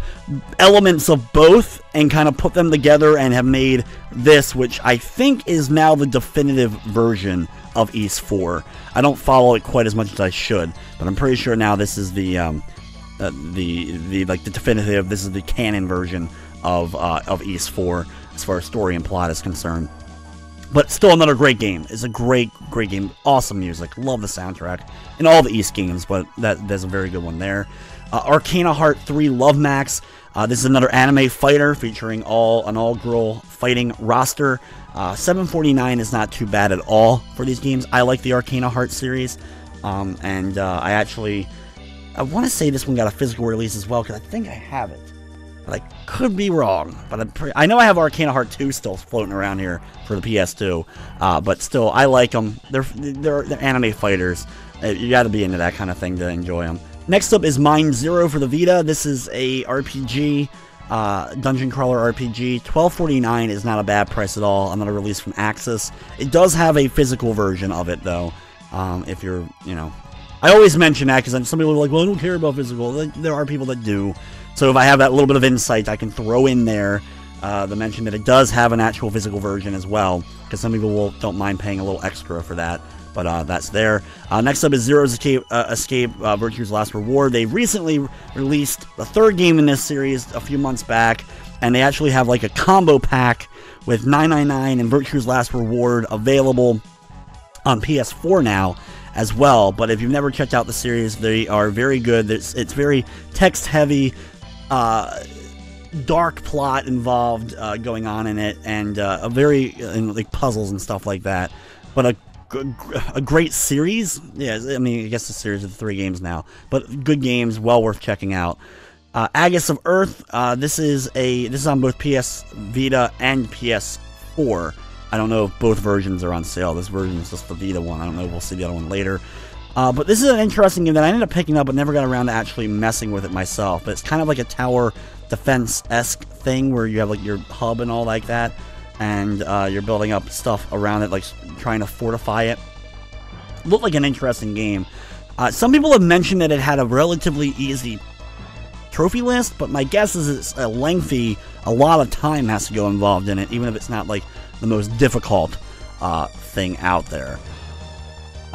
elements of both and kind of put them together and have made this, which I think is now the definitive version of Ys 4. I don't follow it quite as much as I should, but I'm pretty sure now this is the definitive. This is the canon version of Ys 4 as far as story and plot is concerned. But still another great game. It's a great game. Awesome music. Love the soundtrack. In all the Ys games, but there's a very good one there. Arcana Heart 3 Love Max. This is another anime fighter featuring an all-girl fighting roster. $7.49 is not too bad at all for these games. I like the Arcana Heart series. I want to say this one got a physical release as well, because I think I have it. But I could be wrong. But I know I have Arcana Heart 2 still floating around here for the PS2. But still, I like them. They're anime fighters. You got to be into that kind of thing to enjoy them. Next up is Mind Zero for the Vita. This is a RPG, dungeon crawler RPG. $12.49 is not a bad price at all. Another release from Axis. It does have a physical version of it, though. If you're, I always mention that because some people are like, well, I don't care about physical. There are people that do. So if I have that little bit of insight, I can throw in there the mention that it does have an actual physical version as well, because some people don't mind paying a little extra for that. But that's there. Next up is Zero's Escape Virtue's Last Reward. They recently released the third game in this series a few months back, and they actually have like a combo pack with $9.99 and Virtue's Last Reward available on PS4 now as well. But if you've never checked out the series, they are very good. It's very text-heavy, dark plot involved going on in it, and a very like puzzles and stuff like that. But a great series. Yeah, I mean, I guess the series of 3 games now, but good games, well worth checking out. Aegis of Earth. This is on both PS Vita and PS4. I don't know if both versions are on sale. This version is just the Vita one. I don't know. We'll see the other one later. But this is an interesting game that I ended up picking up, but never got around to actually messing with it myself. But it's kind of like a tower defense-esque thing where you have like your hub and all like that, and you're building up stuff around it, like trying to fortify it. Looked like an interesting game. Some people have mentioned that it had a relatively easy trophy list, but my guess is it's a lot of time has to go involved in it, even if it's not like the most difficult thing out there.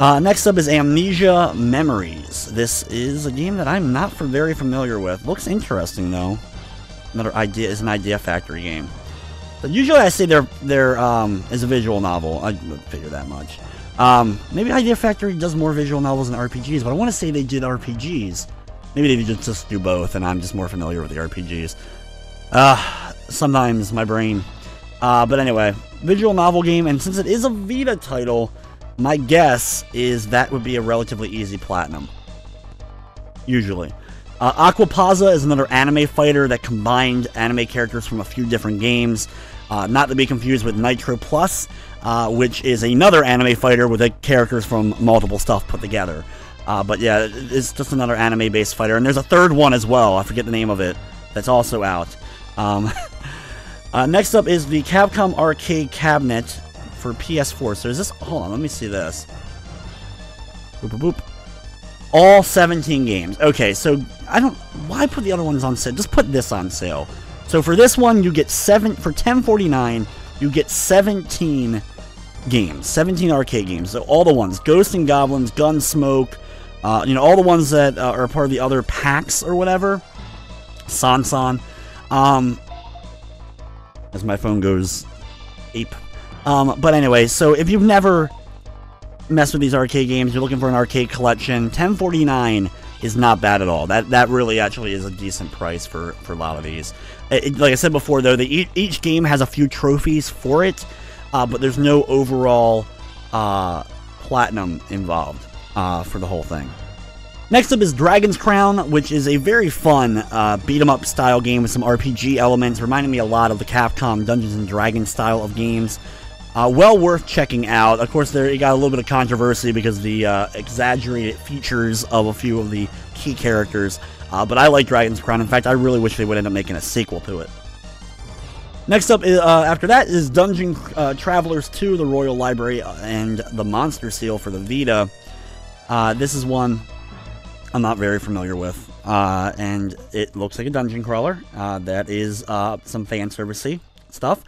Next up is Amnesia Memories. This is a game that I'm not very familiar with. Looks interesting though. Another idea is an Idea Factory game. But usually I say there is a visual novel. I figure that much. Maybe Idea Factory does more visual novels than RPGs, but I want to say they did RPGs. Maybe they just do both, and I'm just more familiar with the RPGs. Sometimes my brain. But anyway, visual novel game, and since it is a Vita title, my guess is that would be a relatively easy platinum. Usually. Aquapazza is another anime fighter that combined anime characters from a few different games. Not to be confused with Nitro Plus, which is another anime fighter with characters from multiple stuff put together. But yeah, it's just another anime-based fighter. And there's a third one as well, I forget the name of it, that's also out. Next up is the Capcom Arcade Cabinet for PS4. So is this... Hold on, let me see this. Boop, boop, boop. All 17 games. Okay, so I don't... Why put the other ones on sale? Just put this on sale. So for this one, you get for $10.49, you get 17 games. 17 arcade games. So all the ones. Ghosts and Goblins, Gunsmoke, all the ones that are part of the other packs or whatever. Sansan. As my phone goes ape. But anyway, so if you've never messed with these arcade games, you're looking for an arcade collection, $10.49, is not bad at all. That really actually is a decent price for a lot of these. Like I said before, though, each game has a few trophies for it, but there's no overall platinum involved for the whole thing. Next up is Dragon's Crown, which is a very fun beat-em-up style game with some RPG elements, reminding me a lot of the Capcom Dungeons & Dragons style of games. Well worth checking out. Of course, it got a little bit of controversy because of the exaggerated features of a few of the key characters, but I like Dragon's Crown. In fact, I really wish they would end up making a sequel to it. Next up, after that, is Dungeon Travelers 2, the Royal Library, and the Monster Seal for the Vita. This is one I'm not very familiar with, and it looks like a dungeon crawler. That is some fan servicey stuff.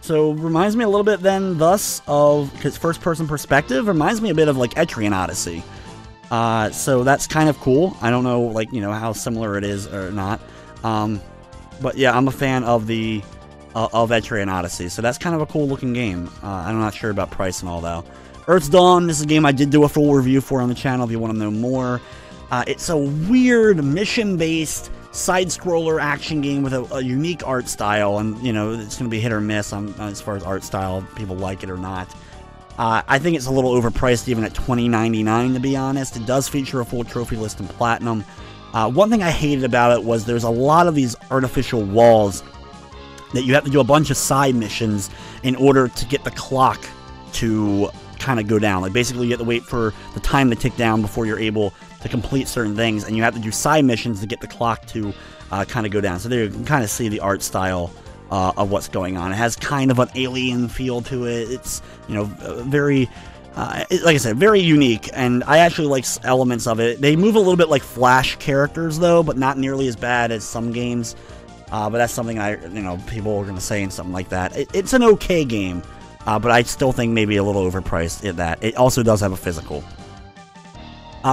So reminds me a little bit then, thus, of, because first-person perspective, reminds me a bit of like Etrian Odyssey. So that's kind of cool. I don't know, like, you know, how similar it is or not. But yeah, I'm a fan of the of Etrian Odyssey, so that's kind of a cool-looking game. I'm not sure about price and all, though. Earth's Dawn, this is a game I did do a full review for on the channel if you want to know more. It's a weird, mission-based, side-scroller action game with a unique art style, and, you know, it's going to be hit or miss on as far as art style, people like it or not. I think it's a little overpriced even at $20.99, to be honest. It does feature a full trophy list in Platinum. One thing I hated about it was there's a lot of these artificial walls that you have to do a bunch of side missions in order to get the clock to kind of go down. Like, basically you have to wait for the time to tick down before you're able to complete certain things, and you have to do side missions to get the clock to kind of go down. So there you can kind of see the art style of what's going on. It has kind of an alien feel to it. It's, you know, very, like I said, very unique, and I actually like elements of it. They move a little bit like Flash characters, though, but not nearly as bad as some games. But that's something people are going to say and something like that. It's an okay game. But I still think maybe a little overpriced at that. It also does have a physical.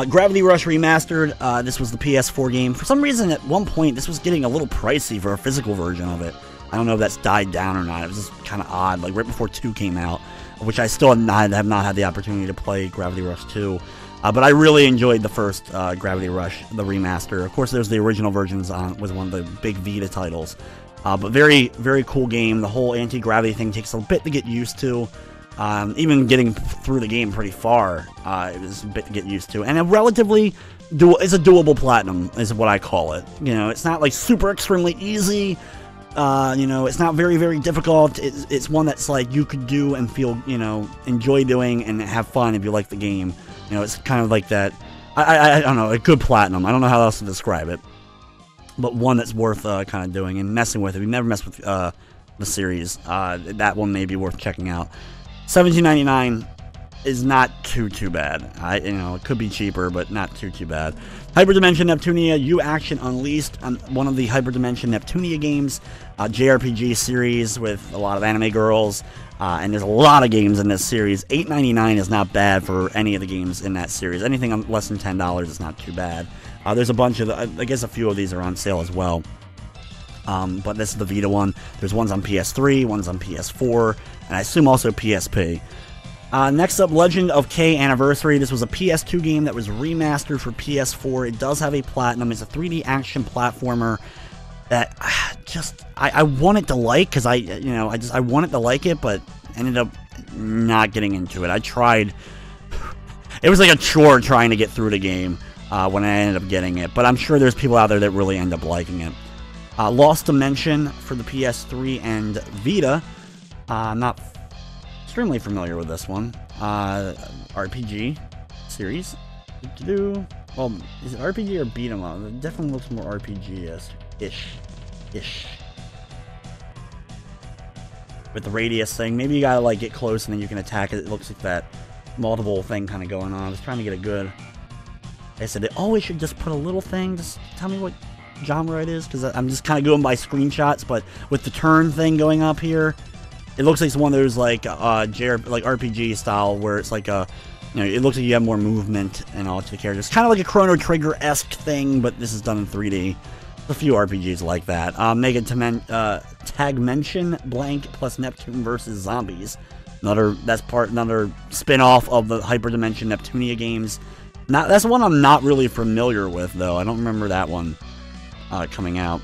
Gravity Rush Remastered. This was the PS4 game. For some reason, at one point, this was getting a little pricey for a physical version of it. I don't know if that's died down or not. It was just kind of odd, like right before 2 came out, which I still have not had the opportunity to play Gravity Rush 2. But I really enjoyed the first Gravity Rush, the remaster. Of course, there's the original versions with one of the big Vita titles. But very, very cool game. The whole anti-gravity thing takes a bit to get used to. Even getting through the game pretty far, it was a bit to get used to. And it's a doable platinum, is what I call it. You know, it's not like super extremely easy. You know, it's not very, very difficult. It's one that's like you could do and feel, you know, enjoy doing and have fun if you like the game. You know, it's kind of like that. I don't know, a good platinum. I don't know how else to describe it. But one that's worth kind of doing and messing with. If you've never messed with the series, that one may be worth checking out. $17.99 is not too bad. You know, it could be cheaper, but not too bad. Hyperdimension Neptunia, U Action Unleashed, one of the Hyperdimension Neptunia games, JRPG series with a lot of anime girls, and there's a lot of games in this series. $8.99 is not bad for any of the games in that series. Anything less than $10 is not too bad. There's a bunch of, I guess a few of these are on sale as well. But this is the Vita one. There's ones on PS3, ones on PS4, and I assume also PSP. Next up, Legend of K Anniversary. This was a PS2 game that was remastered for PS4. It does have a platinum. It's a 3D action platformer that I wanted to like, because I wanted to like it, but ended up not getting into it. I tried. It was like a chore trying to get through the game. When I ended up getting it, but I'm sure there's people out there that really end up liking it. Lost Dimension for the PS3 and Vita. I'm not extremely familiar with this one. RPG series. Well, is it RPG or beat 'em up? It definitely looks more RPG-ish. With the radius thing, maybe you gotta like get close and then you can attack it. It looks like that multiple thing kind of going on. I was trying to get a good. I said, they always should just put a little thing. Just tell me what genre it is, because I'm just kind of going by screenshots. But with the turn thing going up here, it looks like it's one of those like RPG style where it's like a, you know, it looks like you have more movement and all to the characters. Kind of like a Chrono Trigger-esque thing, but this is done in 3D. There's a few RPGs like that. Tagmention Blank plus Neptune versus Zombies. Another spin-off of the Hyperdimension Neptunia games. That's one I'm not really familiar with, though. I don't remember that one coming out.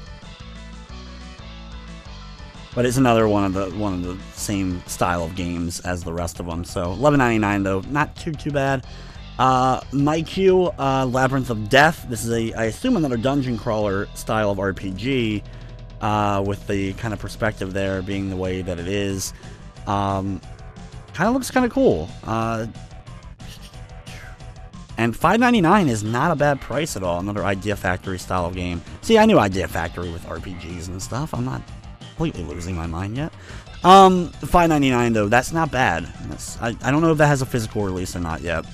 But it's another one of the same style of games as the rest of them. So $11.99 though, not too bad. MyQ, Labyrinth of Death. This is I assume another dungeon crawler style of RPG, with the kind of perspective there being the way that it is. Kind of looks kind of cool. And $5.99 is not a bad price at all. Another Idea Factory style of game. See, I knew Idea Factory with RPGs and stuff. I'm not completely losing my mind yet. $5.99 though, that's not bad. I don't know if that has a physical release or not yet.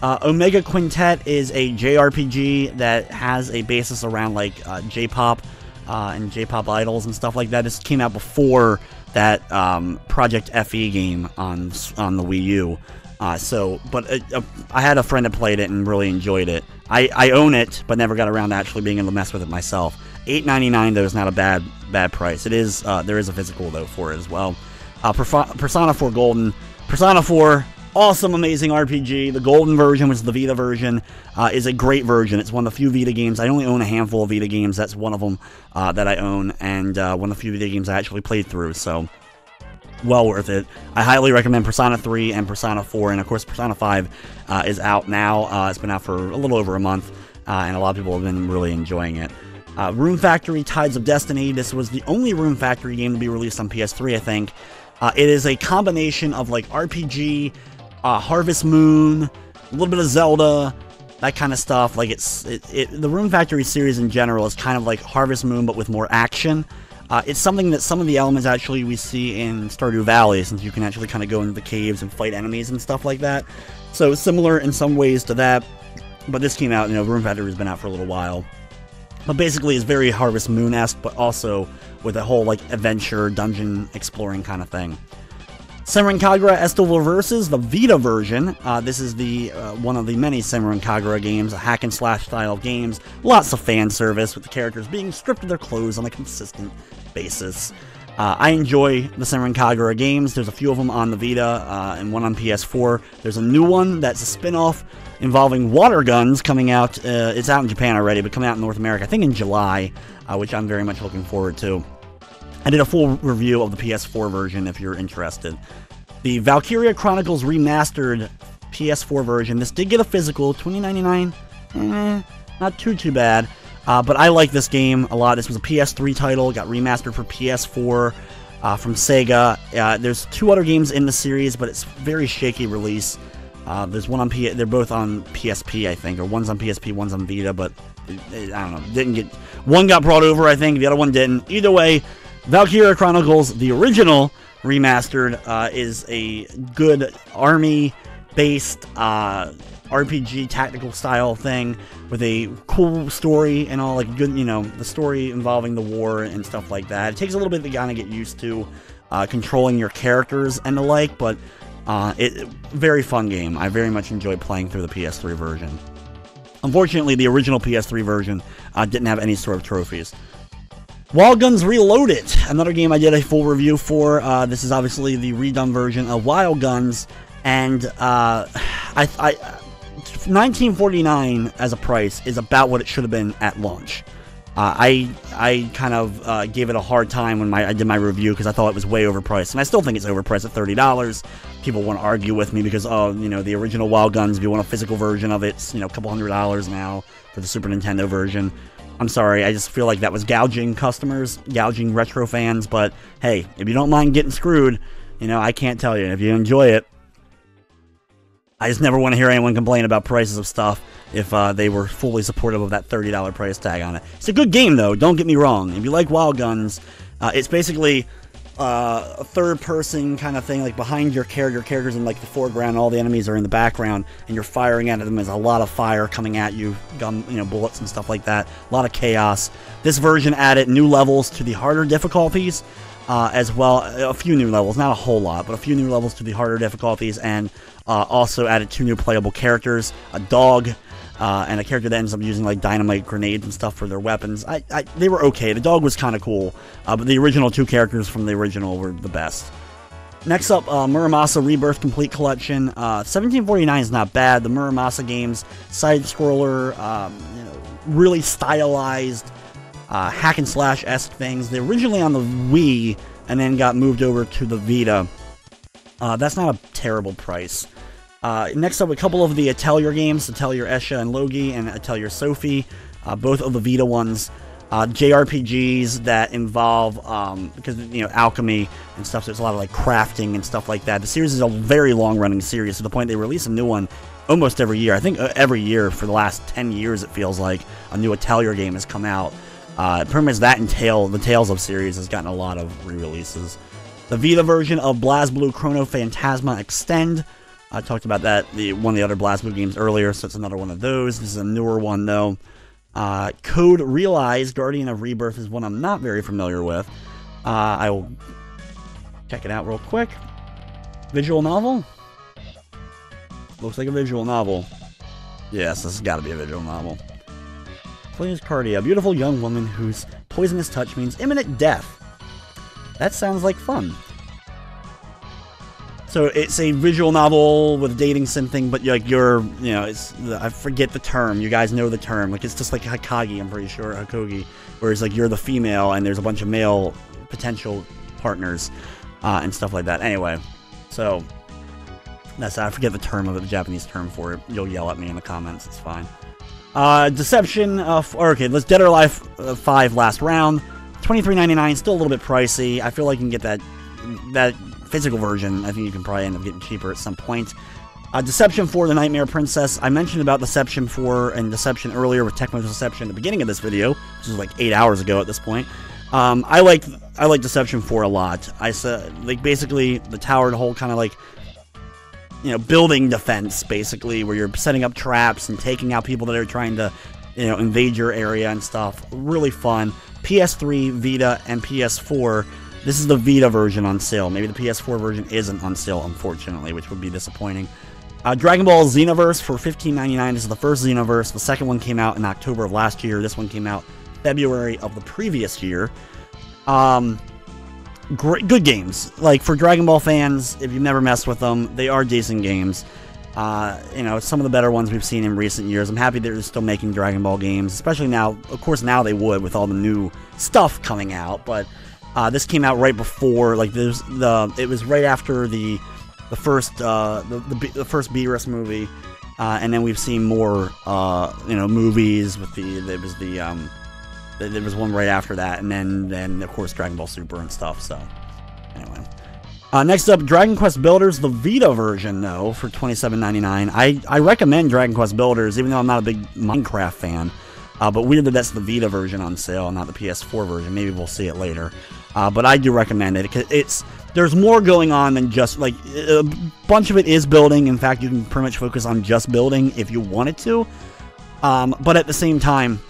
Omega Quintet is a JRPG that has a basis around like J-pop and J-pop idols and stuff like that. This came out before that Project FE game on the Wii U. I had a friend that played it and really enjoyed it. I own it, but never got around to actually being able to mess with it myself. $8.99 though is not a bad price. It is there is a physical though for it as well. Persona 4 Golden. Persona 4, awesome, amazing RPG. The Golden version, which is the Vita version, is a great version. It's one of the few Vita games. I only own a handful of Vita games. That's one of them that I own, and one of the few Vita games I actually played through. So well worth it. I highly recommend Persona 3 and Persona 4, and of course Persona 5 is out now. It's been out for a little over a month, and a lot of people have been really enjoying it. Room Factory Tides of Destiny. This was the only Room Factory game to be released on PS3, I think. It is a combination of like RPG, Harvest Moon, a little bit of Zelda, that kind of stuff. Like the Room Factory series in general is kind of like Harvest Moon, but with more action. It's something that some of the elements actually we see in Stardew Valley, since you can actually kind of go into the caves and fight enemies and stuff like that. So similar in some ways to that, but this came out, Room Factory has been out for a little while. But basically it's very Harvest Moon-esque, but also with a whole like adventure, dungeon exploring kind of thing. Senran Kagura Estival Versus, the Vita version. This is the one of the many Senran Kagura games, a hack and slash style of games. Lots of fan service with the characters being stripped of their clothes on a consistent basis. I enjoy the Senran Kagura games. There's a few of them on the Vita and one on PS4. There's a new one that's a spin-off involving water guns coming out. It's out in Japan already, but coming out in North America, I think in July, which I'm very much looking forward to. I did a full review of the PS4 version if you're interested. The Valkyria Chronicles Remastered PS4 version. This did get a physical, $20.99. Not too bad. But I like this game a lot. This was a PS3 title, got remastered for PS4 from Sega. There's two other games in the series, but it's very shaky release. There's one on they're both on PSP, I think, or one's on PSP, one's on Vita, but I don't know. One got brought over, I think, the other one didn't. Either way, Valkyria Chronicles, the original remastered, is a good army-based RPG tactical style thing with a cool story and all, like good, the story involving the war and stuff like that. It takes a little bit to kind of get used to controlling your characters and the like, but very fun game. I very much enjoyed playing through the PS3 version. Unfortunately, the original PS3 version didn't have any sort of trophies. Wild Guns Reloaded, another game I did a full review for. This is obviously the redone version of Wild Guns, and $19.49 as a price is about what it should have been at launch. I kind of gave it a hard time when I did my review because I thought it was way overpriced, and I still think it's overpriced at $30. People want to argue with me because, the original Wild Guns, if you want a physical version of it, it's, a couple $100 now for the Super Nintendo version. I'm sorry, I just feel like that was gouging customers, gouging retro fans, but hey, if you don't mind getting screwed, I can't tell you. If you enjoy it, I just never want to hear anyone complain about prices of stuff if they were fully supportive of that $30 price tag on it. It's a good game, though, don't get me wrong. If you like Wild Guns, it's basically a third-person kind of thing, like behind your character's in like the foreground, all the enemies are in the background, and you're firing at them. There's a lot of fire coming at you, bullets and stuff like that. A lot of chaos. This version added new levels to the harder difficulties, as well. A few new levels, not a whole lot, but a few new levels to the harder difficulties, and also added 2 new playable characters, a dog, and a character that ends up using like dynamite grenades and stuff for their weapons. They were okay. The dog was kind of cool, but the original 2 characters from the original were the best. Next up, Muramasa Rebirth Complete Collection. 1749 is not bad. The Muramasa games, side-scroller, really stylized, hack and slash-esque things. They're originally on the Wii and then got moved over to the Vita. That's not a terrible price. Next up, a couple of the Atelier games, Atelier Esha and Logi and Atelier Sophie, both of the Vita ones. JRPGs that involve, because, alchemy and stuff, so there's a lot of, crafting and stuff like that. The series is a very long-running series, to the point they release a new one almost every year. I think every year for the last 10 years, it feels like, a new Atelier game has come out. Pretty much that and the Tales of series has gotten a lot of re-releases. The Vita version of BlazBlue Chrono Phantasma Extend. I talked about that, one of the other BlazBlue games earlier, so it's another one of those. This is a newer one, though. Code Realize, Guardian of Rebirth, is one I'm not very familiar with. I will check it out real quick. Visual novel? Looks like a visual novel. Yes, this has got to be a visual novel. Please, Cardia, a beautiful young woman whose poisonous touch means imminent death. That sounds like fun. So it's a visual novel with a dating sim thing, but I forget the term. You guys know the term. It's just like Hokage, I'm pretty sure, Hokogi. Whereas you're the female and there's a bunch of male potential partners and stuff like that. Anyway, so I forget the term of it, the Japanese term for it. You'll yell at me in the comments. It's fine. Deception. Okay, let's Dead or Alive 5 last round. $23.99, still a little bit pricey. I feel like you can get that physical version. I think you can probably end up getting cheaper at some point. Deception 4, The Nightmare Princess. I mentioned about Deception 4 and Deception earlier with Technical Deception at the beginning of this video, which is like 8 hours ago at this point. I like Deception 4 a lot. I said, basically the tower, the whole kind of building defense, basically, where you're setting up traps and taking out people that are trying to, invade your area and stuff. Really fun. PS3, Vita, and PS4. This is the Vita version on sale. Maybe the PS4 version isn't on sale, unfortunately, which would be disappointing. Dragon Ball Xenoverse for $15.99. This is the first Xenoverse. The second one came out in October of last year. This one came out February of the previous year. Good games. For Dragon Ball fans, if you've never messed with them, they are decent games. Some of the better ones we've seen in recent years. I'm happy they're still making Dragon Ball games, especially now. Of course, now they would with all the new stuff coming out, but this came out right before, it was right after the first Beerus movie, and then we've seen more movies with there was one right after that, and then of course Dragon Ball Super and stuff. So anyway, next up, Dragon Quest Builders, the Vita version, though, for $27.99. I recommend Dragon Quest Builders, even though I'm not a big Minecraft fan. But weird that that's the Vita version on sale, not the PS4 version. Maybe we'll see it later. But I do recommend it, because there's more going on than just, a bunch of it is building. In fact, you can pretty much focus on just building if you wanted to. But at the same time,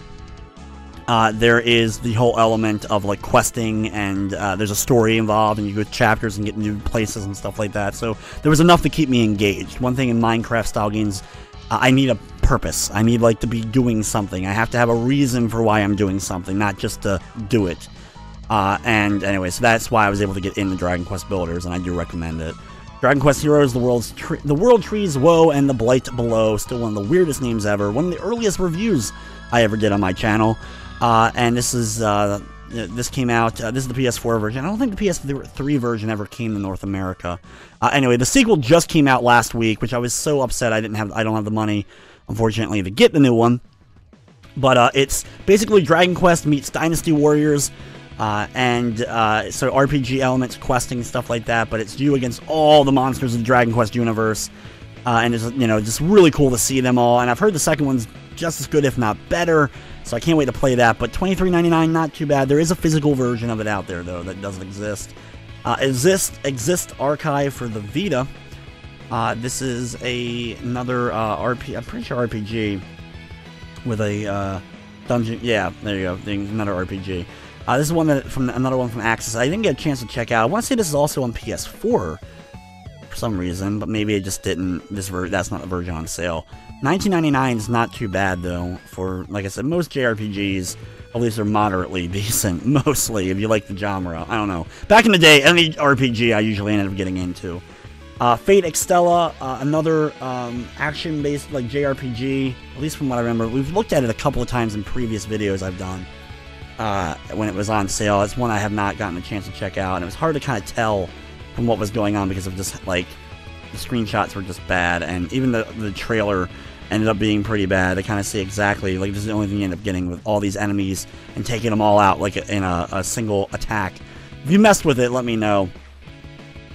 there is the whole element of, questing, and there's a story involved, and you go to chapters and get new places and stuff like that. So there was enough to keep me engaged. One thing in Minecraft-style games, I need a purpose. I need, to be doing something. I have to have a reason for why I'm doing something, not just to do it. And anyway, so that's why I was able to get into Dragon Quest Builders, and I do recommend it. Dragon Quest Heroes, the World Trees Woe, and the Blight Below. Still one of the weirdest names ever. One of the earliest reviews I ever did on my channel. And this is, this came out, this is the PS4 version. I don't think the PS3 version ever came to North America. Anyway, the sequel just came out last week, which I was so upset I don't have the money, unfortunately, to get the new one. But it's basically Dragon Quest meets Dynasty Warriors, and so RPG elements, questing, stuff like that. But it's you against all the monsters of the Dragon Quest universe, and it's just really cool to see them all. And I've heard the second one's just as good, if not better, so I can't wait to play that. But $23.99, not too bad. There is a physical version of it out there, though, that doesn't exist. Exist Archive for the Vita. This is another I'm pretty sure RPG with a dungeon. Yeah, there you go. Another RPG. This is another one from Axis. I didn't get a chance to check out. I want to say this is also on PS4 for some reason, but maybe it just didn't. That's not the version on sale. $19.99 is not too bad, though. For, like I said, most JRPGs, At least they're moderately decent, mostly, if you like the genre. I don't know. Back in the day, any RPG I usually ended up getting into. Fate Extella, another action-based like JRPG, at least from what I remember. We've looked at it a couple of times in previous videos I've done when it was on sale. It's one I have not gotten a chance to check out, and it was hard to kind of tell from what was going on because of just, like, the screenshots were just bad, and even the trailer ended up being pretty bad. I kind of see exactly, like, this is the only thing you end up getting with all these enemies and taking them all out, like, in a single attack. If you messed with it, let me know.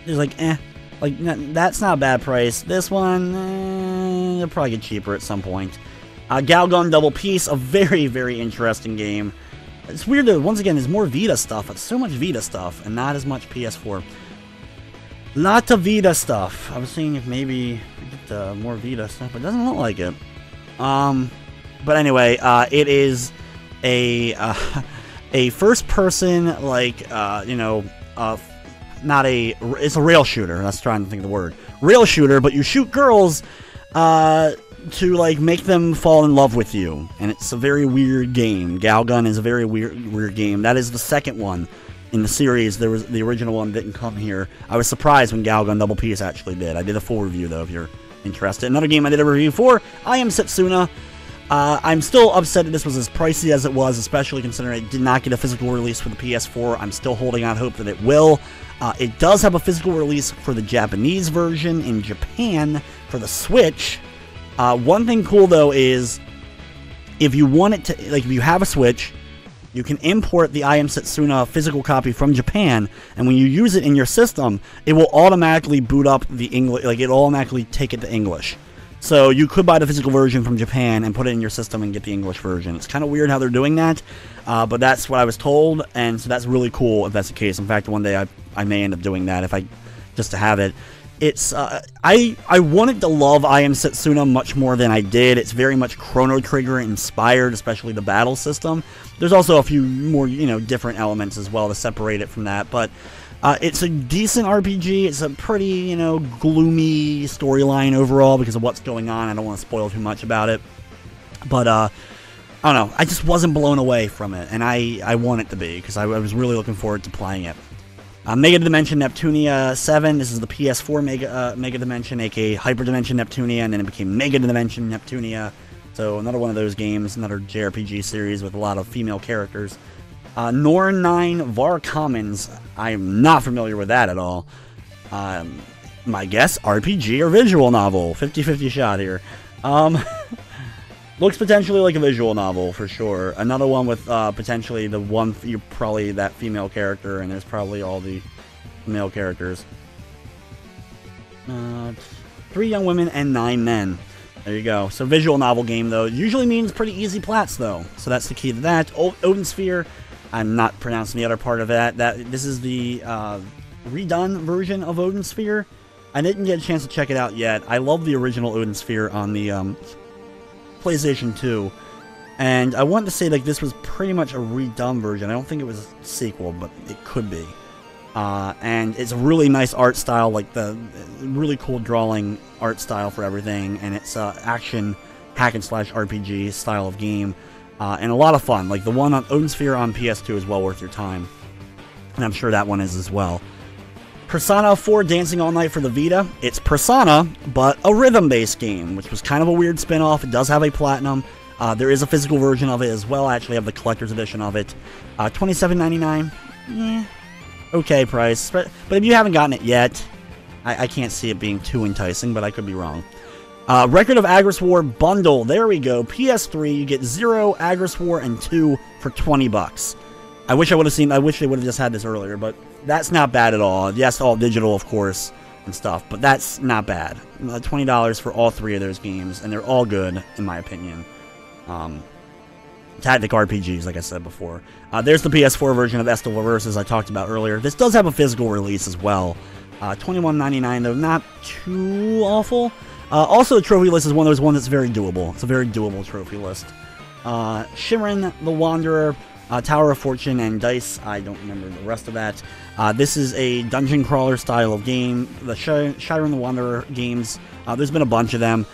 It's like, like, that's not a bad price. This one, you'll probably get cheaper at some point. Galgun Double Peace, a very, very interesting game. It's weird that, once again, there's more Vita stuff. It's so much Vita stuff, and not as much PS4. Lot of Vita stuff. I was seeing if maybe we get more Vita stuff, but it doesn't look like it. But anyway, it is a first-person, like, you know, it's a rail shooter. That's trying to think of the word. Rail shooter, but you shoot girls to, like, make them fall in love with you. And it's a very weird game. Galgun is a very weird game. That is the second one in the series. There was the original one didn't come here. I was surprised when Galgun Double Peace actually did. I did a full review, though, if you're interested. Another game I did a review for, I Am Setsuna. I'm still upset that this was as pricey as it was, especially considering it did not get a physical release for the PS4. I'm still holding out hope that it will. It does have a physical release for the Japanese version in Japan for the Switch. One thing cool, though, is if you want it to, like, if you have a Switch, you can import the I Am Setsuna physical copy from Japan, and when you use it in your system, it will automatically boot up the English, like, it'll automatically take it to English. So you could buy the physical version from Japan and put it in your system and get the English version. It's kind of weird how they're doing that, but that's what I was told, and so that's really cool if that's the case. In fact, one day I may end up doing that just to have it. It's I wanted to love I Am Setsuna much more than I did. It's very much Chrono Trigger inspired, especially the battle system. There's also a few more, you know, different elements as well to separate it from that, but it's a decent RPG. It's a pretty, you know, gloomy storyline overall because of what's going on. I don't want to spoil too much about it, but I don't know. I just wasn't blown away from it, and I want it to be because I was really looking forward to playing it. Mega Dimension Neptunia 7, this is the PS4 Mega Dimension, aka Hyper Dimension Neptunia, and then it became Mega Dimension Neptunia. So another one of those games, another JRPG series with a lot of female characters. Norn 9 Var Commons, I am not familiar with that at all. My guess, RPG or visual novel, 50-50 shot here. Looks potentially like a visual novel, for sure. Another one with, potentially the one, you're probably that female character, and there's probably all the male characters. 3 young women and 9 men. There you go. So visual novel game, though. Usually means pretty easy plats, though. So that's the key to that. Odin Sphere, I'm not pronouncing the other part of that. This is the, redone version of Odin Sphere. I didn't get a chance to check it out yet. I love the original Odin Sphere on the, PlayStation 2, and I want to say like this was pretty much a redone version. I don't think it was a sequel, but it could be. And it's a really nice art style, like the really cool drawing art style for everything, and it's action hack and slash RPG style of game, and a lot of fun. Like the one on Odin Sphere on PS2 is well worth your time, and I'm sure that one is as well. Persona 4 Dancing All Night for the Vita. It's Persona, but a rhythm-based game, which was kind of a weird spin-off. It does have a Platinum. There is a physical version of it as well. I actually have the collector's edition of it. $27.99. Yeah, okay price. But if you haven't gotten it yet, I can't see it being too enticing, but I could be wrong. Record of Agris War Bundle. There we go. PS3, you get 0, Agris War, and 2 for $20. I wish they would have just had this earlier, but that's not bad at all. Yes, all digital, of course, and stuff, but that's not bad. $20 for all 3 of those games, and they're all good, in my opinion. Tactic RPGs, like I said before. There's the PS4 version of Estival Versus I talked about earlier. This does have a physical release as well. $21.99, though, not too awful. Also, the trophy list is one of those ones that's very doable. It's a very doable trophy list. Shimmerin the Wanderer, Tower of Fortune, and Dice. I don't remember the rest of that. This is a dungeon crawler style of game. The Shimmerin the Wanderer games, there's been a bunch of them.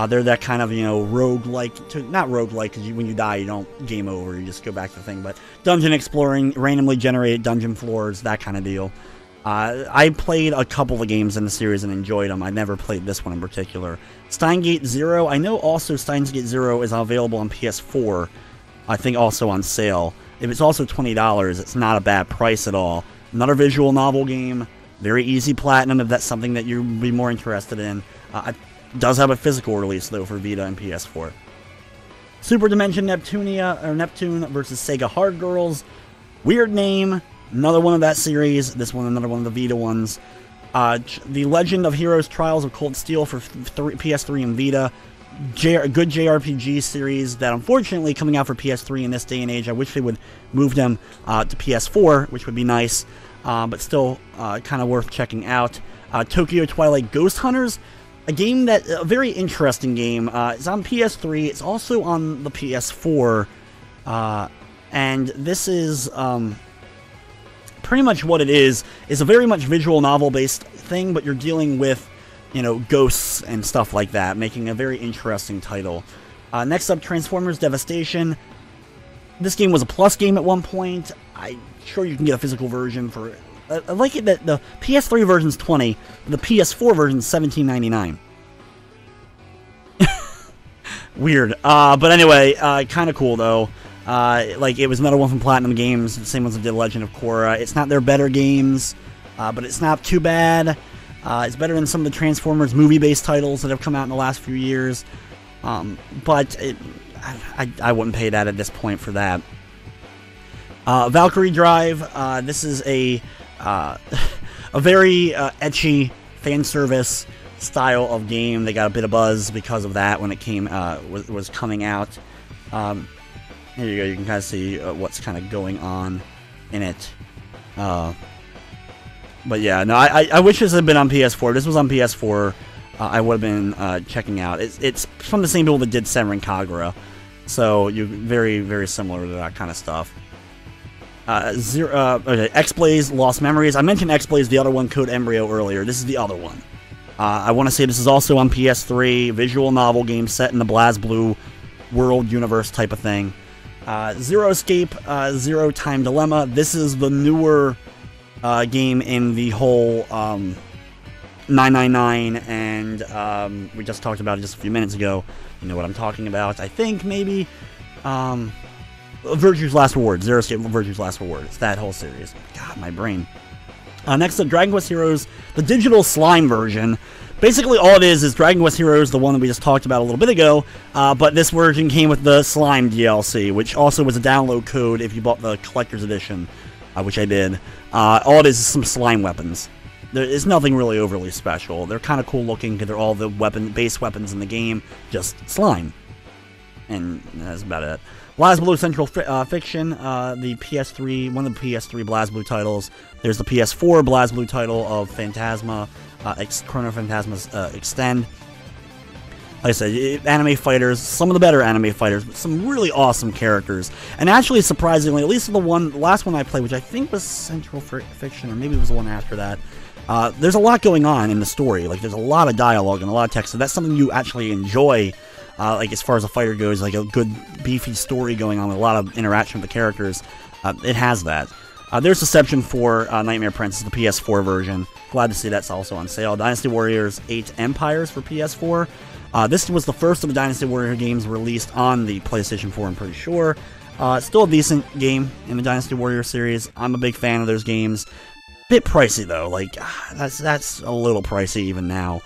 They're that kind of, roguelike, not roguelike, because when you die, you don't game over, you just go back to the thing, but dungeon exploring, randomly generated dungeon floors, that kind of deal. I played a couple of games in the series and enjoyed them. I never played this one in particular. Steingate Zero, I know also Steingate Zero is available on PS4, I think also on sale. If it's also $20, it's not a bad price at all. Another visual novel game, very easy platinum if that's something that you'd be more interested in. It does have a physical release though for Vita and PS4. Super Dimension Neptunia, or Neptune versus Sega Hard Girls. Weird name, another one of that series. This one, another one of the Vita ones. The Legend of Heroes Trials of Cold Steel for PS3 and Vita. Good JRPG series that unfortunately coming out for PS3 in this day and age. I wish they would move them to PS4, which would be nice, but still kind of worth checking out. Tokyo Twilight Ghost Hunters, a game that, a very interesting game. It's on PS3, it's also on the PS4, and this is pretty much what it is a very much visual novel based thing, but you're dealing with ghosts and stuff like that, making a very interesting title. Next up, Transformers Devastation. This game was a Plus game at one point. I'm sure you can get a physical version for... I like it that the PS3 version's $20, the PS4 version's $17.99. Weird. But anyway, kind of cool, though. It was another one from Platinum Games, the same ones that did Legend of Korra. It's not their better games, but it's not too bad. It's better than some of the Transformers movie-based titles that have come out in the last few years. But I wouldn't pay that at this point for that. Valkyrie Drive. This is a very ecchi fan service style of game. They got a bit of buzz because of that when it came was coming out. Here you go. You can kind of see what's kind of going on in it. But yeah, no, I wish this had been on PS4. This was on PS4. I would have been checking out. It's from the same people that did Senran Kagura, so you very, very similar to that kind of stuff. X-Blaze Lost Memories. I mentioned X-Blaze, the other one, Code Embryo, earlier. This is the other one. I want to say this is also on PS3. Visual novel game set in the BlazBlue world universe type of thing. Zero Escape, Zero Time Dilemma. This is the newer game in the whole 999, and we just talked about it just a few minutes ago. You know what I'm talking about, I think, maybe. Virtue's Last Reward. Zero Escape, Virtue's Last Reward. It's that whole series. God, my brain. Next up, Dragon Quest Heroes, the digital slime version. Basically, all it is Dragon Quest Heroes, the one that we just talked about a little bit ago, but this version came with the slime DLC, which also was a download code if you bought the collector's edition, which I did. All it is some slime weapons. There's nothing really overly special. They're kind of cool looking because they're all the base weapons in the game, just slime. And that's about it. BlazBlue Central Fiction, the PS3, one of the PS3 BlazBlue titles. There's the PS4 BlazBlue title of Phantasma, Chrono Phantasma's Extend. Like I said, anime fighters, some of the better anime fighters, but some really awesome characters. And actually, surprisingly, at least the last one I played, which I think was Central Fiction, or maybe it was the one after that, there's a lot going on in the story. Like, there's a lot of dialogue and a lot of text, so that's something you actually enjoy. Like, as far as a fighter goes, like a good beefy story going on with a lot of interaction with the characters. It has that. There's Deception 4, Nightmare Princess, the PS4 version. Glad to see that's also on sale. Dynasty Warriors 8 Empires for PS4. This was the first of the Dynasty Warrior games released on the PlayStation 4, I'm pretty sure. Still a decent game in the Dynasty Warrior series. I'm a big fan of those games. Bit pricey, though. Like, that's a little pricey even now.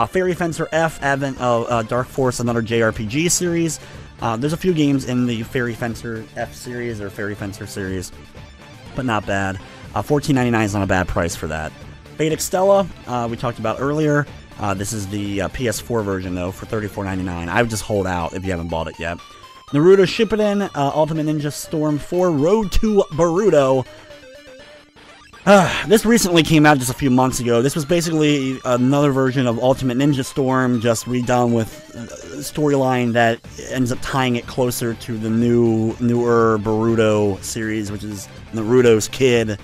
Fairy Fencer F, Advent of Dark Force, another JRPG series. There's a few games in the Fairy Fencer F series, or Fairy Fencer series, but not bad. $14.99 is not a bad price for that. Fate Extella, we talked about earlier. This is the PS4 version, though, for $34.99. I would just hold out if you haven't bought it yet. Naruto Shippuden, Ultimate Ninja Storm 4, Road to Boruto. This recently came out just a few months ago. This was basically another version of Ultimate Ninja Storm, just redone with a storyline that ends up tying it closer to the newer Boruto series, which is Naruto's kid.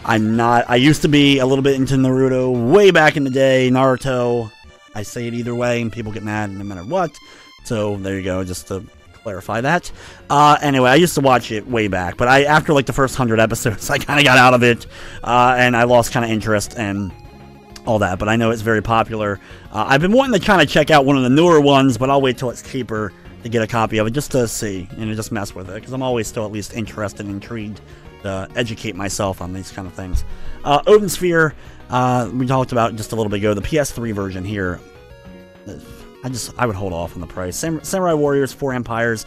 I used to be a little bit into Naruto way back in the day, Naruto. I say it either way, and people get mad no matter what. So there you go, just to clarify that. Anyway, I used to watch it way back, but after like the first 100 episodes, I kind of got out of it, and I lost kind of interest and all that. But I know it's very popular. I've been wanting to kind of check out one of the newer ones, but I'll wait till it's cheaper to get a copy of it, just to see, just mess with it, because I'm always still at least interested and intrigued to educate myself on these kind of things. Odin Sphere, we talked about just a little bit ago, the PS3 version here. I would hold off on the price. Samurai Warriors 4 Empires.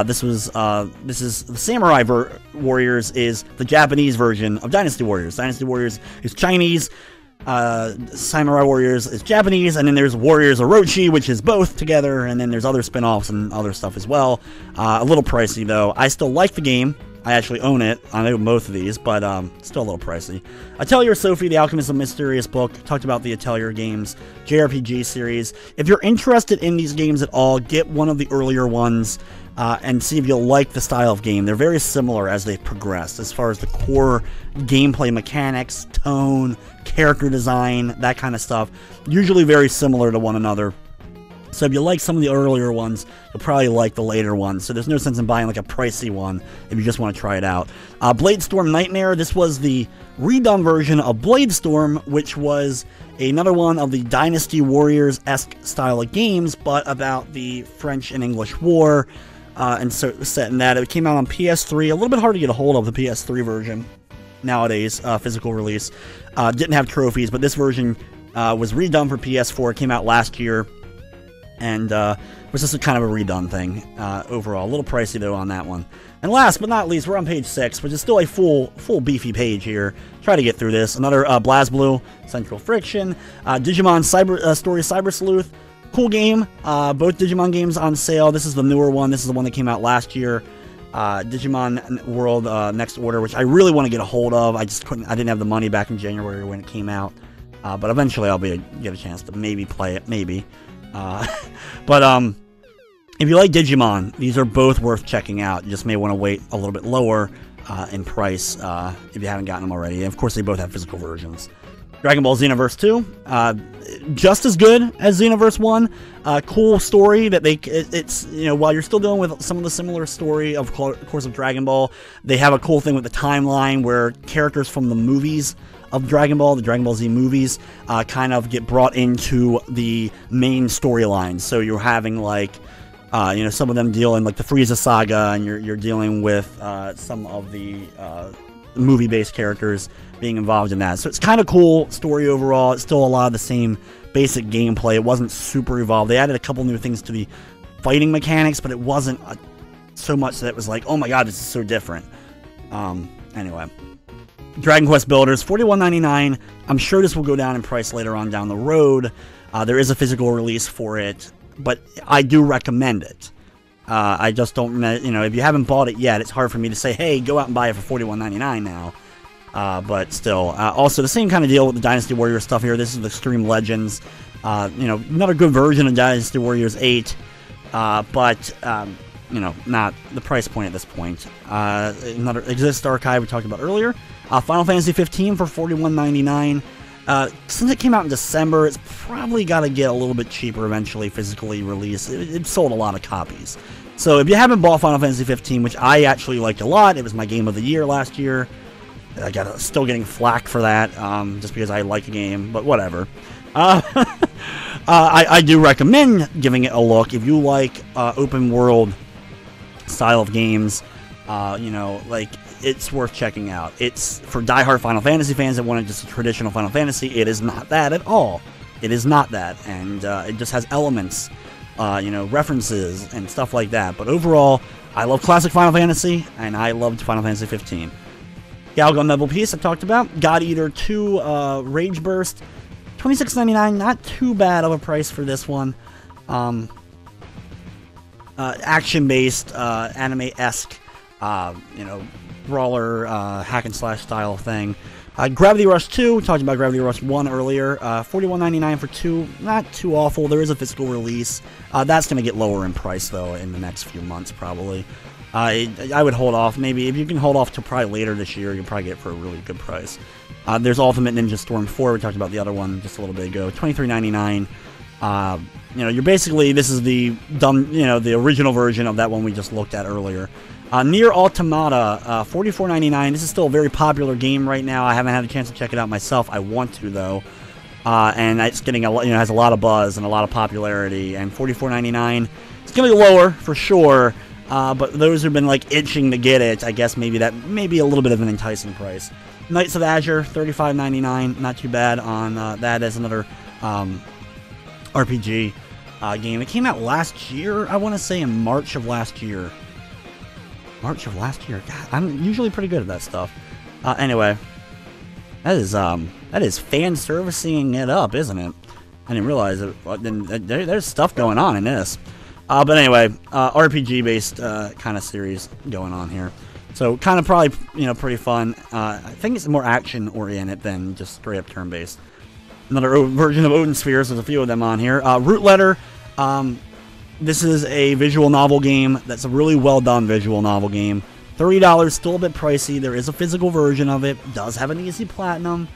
This is the Samurai Warriors is the Japanese version of Dynasty Warriors. Dynasty Warriors is Chinese. Samurai Warriors is Japanese, and then there's Warriors Orochi, which is both together, and then there's other spin-offs and other stuff as well. A little pricey, though. I still like the game. I actually own it. I own both of these, but still a little pricey. Atelier Sophie, The Alchemist of Mysterious book. Talked about the Atelier games, JRPG series. If you're interested in these games at all, get one of the earlier ones and see if you'll like the style of game. They're very similar as they've progressed, as far as the core gameplay mechanics, tone, character design, that kind of stuff. Usually very similar to one another. So if you like some of the earlier ones, you'll probably like the later ones. So there's no sense in buying like a pricey one if you just want to try it out. Bladestorm Nightmare. This was the redone version of Bladestorm, which was another one of the Dynasty Warriors-esque style of games, but about the French and English War. And so set in that. It came out on PS3. A little bit hard to get a hold of the PS3 version nowadays, physical release. Didn't have trophies, but this version was redone for PS4. It came out last year. And was just a kind of a redone thing overall. A little pricey, though, on that one. And last but not least, we're on page 6, which is still a full beefy page here. Try to get through this. Another BlazBlue, Central Friction. Digimon Story Cyber Sleuth. Cool game. Both Digimon games on sale. This is the newer one. This is the one that came out last year. Digimon World Next Order, which I really want to get a hold of. I just couldn't. I didn't have the money back in January when it came out. But eventually I'll get a chance to maybe play it. Maybe. But if you like Digimon, these are both worth checking out. You just may want to wait a little bit lower in price if you haven't gotten them already. And of course, they both have physical versions. Dragon Ball Xenoverse 2, just as good as Xenoverse 1. Cool story that it's while you're still dealing with some of the similar story of course of Dragon Ball, they have a cool thing with the timeline where characters from the movies of Dragon Ball, the Dragon Ball Z movies, kind of get brought into the main storyline. So you're having like, some of them deal in like the Frieza saga, and you're dealing with some of the movie-based characters being involved in that. So it's kind of cool story overall. It's still a lot of the same basic gameplay. It wasn't super evolved. They added a couple new things to the fighting mechanics, but it wasn't so much that it was like, oh my god, this is so different. Anyway. Dragon Quest Builders, $41.99. I'm sure this will go down in price later on down the road. There is a physical release for it, but I do recommend it. I just don't, if you haven't bought it yet, it's hard for me to say, hey, go out and buy it for $41.99 now. But still, also the same kind of deal with the Dynasty Warriors stuff here. This is the Extreme Legends. Another good version of Dynasty Warriors 8, but not the price point at this point. Another Exist Archive we talked about earlier. Final Fantasy 15 for $41.99. Since it came out in December, it's probably got to get a little bit cheaper eventually, physically released. It sold a lot of copies. So if you haven't bought Final Fantasy 15, which I actually liked a lot, it was my game of the year last year. I still getting flack for that, just because I like the game, but whatever. I do recommend giving it a look if you like open world style of games. It's worth checking out. It's for diehard Final Fantasy fans that wanted just a traditional Final Fantasy. It is not that at all. It is not that, and it just has elements, references and stuff like that. But overall, I love classic Final Fantasy, and I loved Final Fantasy 15. Galgun Level Piece I talked about. God Eater 2 Rage Burst, $26.99. Not too bad of a price for this one. Action-based, anime-esque, brawler, hack and slash style thing. Gravity Rush 2, we talked about Gravity Rush 1 earlier, $41.99 for 2, not too awful. There is a physical release. That's going to get lower in price, though, in the next few months, probably. I would hold off. Maybe if you can hold off till probably later this year, you'll probably get it for a really good price. There's Ultimate Ninja Storm 4, we talked about the other one just a little bit ago, $23.99. You know, you're basically, this is the dumb, you know, the original version of that one we just looked at earlier. Nier Automata, $44.99. This is still a very popular game right now. I haven't had a chance to check it out myself. I want to though, and it's getting a, you know, has a lot of buzz and a lot of popularity. And $44.99. It's gonna be lower for sure. But those who've been like itching to get it, I guess maybe that may be a little bit of an enticing price. Knights of Azure, $35.99. Not too bad on that as another RPG game. It came out last year, I want to say in March of last year. March of last year. God, I'm usually pretty good at that stuff. Anyway, that is fan servicing it up, isn't it? I didn't realize it. There's stuff going on in this. But anyway, RPG based kind of series going on here. So kind of probably, you know, pretty fun. I think it's more action oriented than just straight up turn based. Another version of Odin Spheres. There's a few of them on here. Root Letter. This is a visual novel game. That's a really well done visual novel game. $30, still a bit pricey. There is a physical version of it. Does have an easy platinum.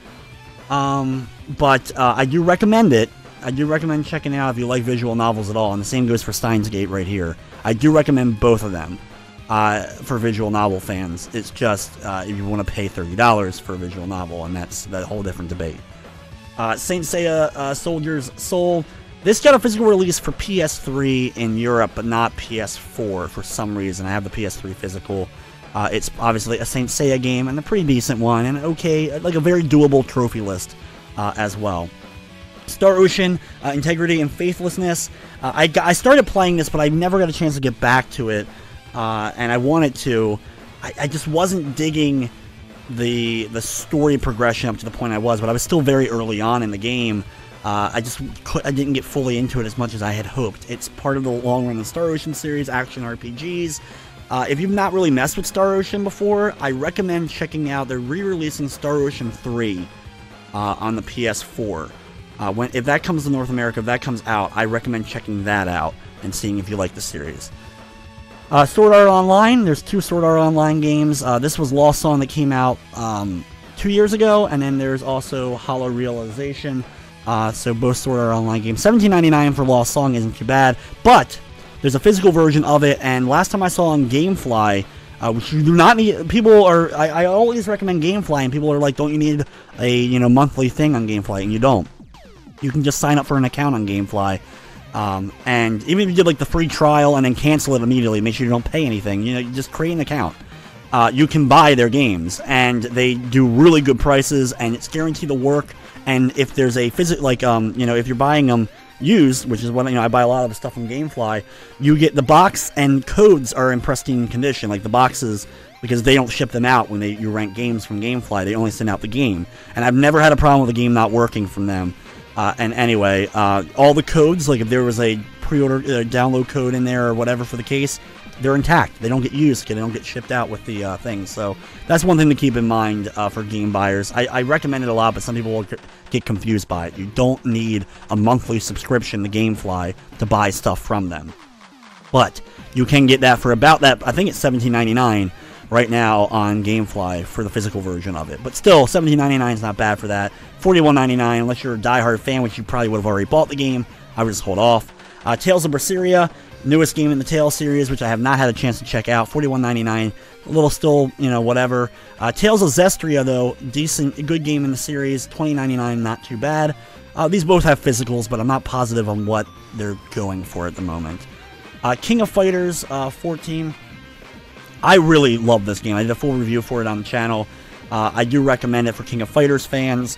But I do recommend it. I do recommend checking it out if you like visual novels at all. And the same goes for Steins Gate right here. I do recommend both of them for visual novel fans. It's just if you want to pay $30 for a visual novel, and that's a whole different debate. Saint Seiya Soldier's Soul. This got a physical release for PS3 in Europe, but not PS4 for some reason. I have the PS3 physical. It's obviously a Saint Seiya game, and a pretty decent one, and okay, like a very doable trophy list as well. Star Ocean, Integrity and Faithlessness. I started playing this, but I never got a chance to get back to it, and I wanted to. I just wasn't digging the story progression up to the point I was, but I was still very early on in the game. I didn't get fully into it as much as I had hoped. It's part of the long run of the Star Ocean series, action RPGs. If you've not really messed with Star Ocean before, I recommend checking out. They're re-releasing Star Ocean 3 on the PS4. If that comes to North America, if that comes out, I recommend checking that out and seeing if you like the series. Sword Art Online. There's 2 Sword Art Online games. This was Lost Song that came out 2 years ago, and then there's also Hollow Realization. So both Sword Art Online games. $17.99 for Lost Song isn't too bad, but there's a physical version of it, and last time I saw on GameFly, which you do not need, people are, I always recommend GameFly, and people are like, don't you need a, you know, monthly thing on GameFly? And you don't. You can just sign up for an account on GameFly, and even if you did like the free trial and then cancel it immediately, make sure you don't pay anything, you know, you just create an account. You can buy their games, and they do really good prices, and it's guaranteed to work. And if there's a like, you know, if you're buying them used, which is what, you know, I buy a lot of the stuff from GameFly, you get the box and codes are in pristine condition, like the boxes, because they don't ship them out when you rent games from GameFly. They only send out the game, and I've never had a problem with the game not working from them. And anyway, all the codes, like if there was a pre-order download code in there or whatever for the case, they're intact. They don't get used, they don't get shipped out with the things. So that's one thing to keep in mind for game buyers. I recommend it a lot, but some people will get confused by it. You don't need a monthly subscription to GameFly to buy stuff from them. But you can get that for about that, I think it's $17.99 right now on GameFly for the physical version of it. But still, $17.99 is not bad for that. $41.99, unless you're a diehard fan, which you probably would have already bought the game, I would just hold off. Tales of Berseria, newest game in the Tales series, which I have not had a chance to check out. $41.99, a little still, you know, whatever. Tales of Zestria, though, decent, good game in the series. $20.99, not too bad. These both have physicals, but I'm not positive on what they're going for at the moment. King of Fighters 14. I really love this game. I did a full review for it on the channel. I do recommend it for King of Fighters fans.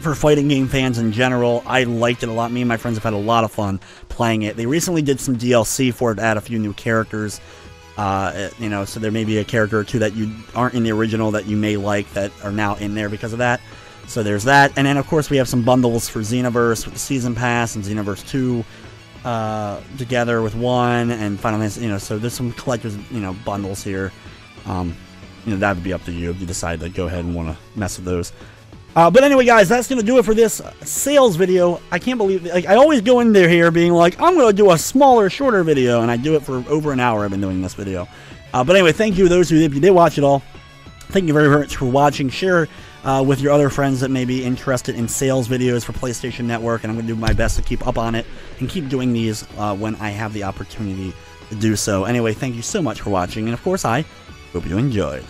For fighting game fans in general, I liked it a lot. Me and my friends have had a lot of fun playing it. They recently did some DLC for it to add a few new characters. You know, so there may be a character or two that you aren't in the original that you may like that are now in there because of that. So there's that. And then, of course, we have some bundles for Xenoverse with the Season Pass and Xenoverse 2 together with 1 and Final Fantasy, you know, so there's some collector's, you know, bundles here. You know, that would be up to you if you decide to go ahead and want to mess with those. But anyway, guys, that's going to do it for this sales video. I can't believe, like, I always go in there here being like, I'm going to do a smaller, shorter video, and I do it for over an hour. I've been doing this video. But anyway, thank you to those who did watch it all. Thank you very much for watching. Share with your other friends that may be interested in sales videos for PlayStation Network, and I'm going to do my best to keep up on it and keep doing these when I have the opportunity to do so. Anyway, thank you so much for watching, and of course I hope you enjoyed.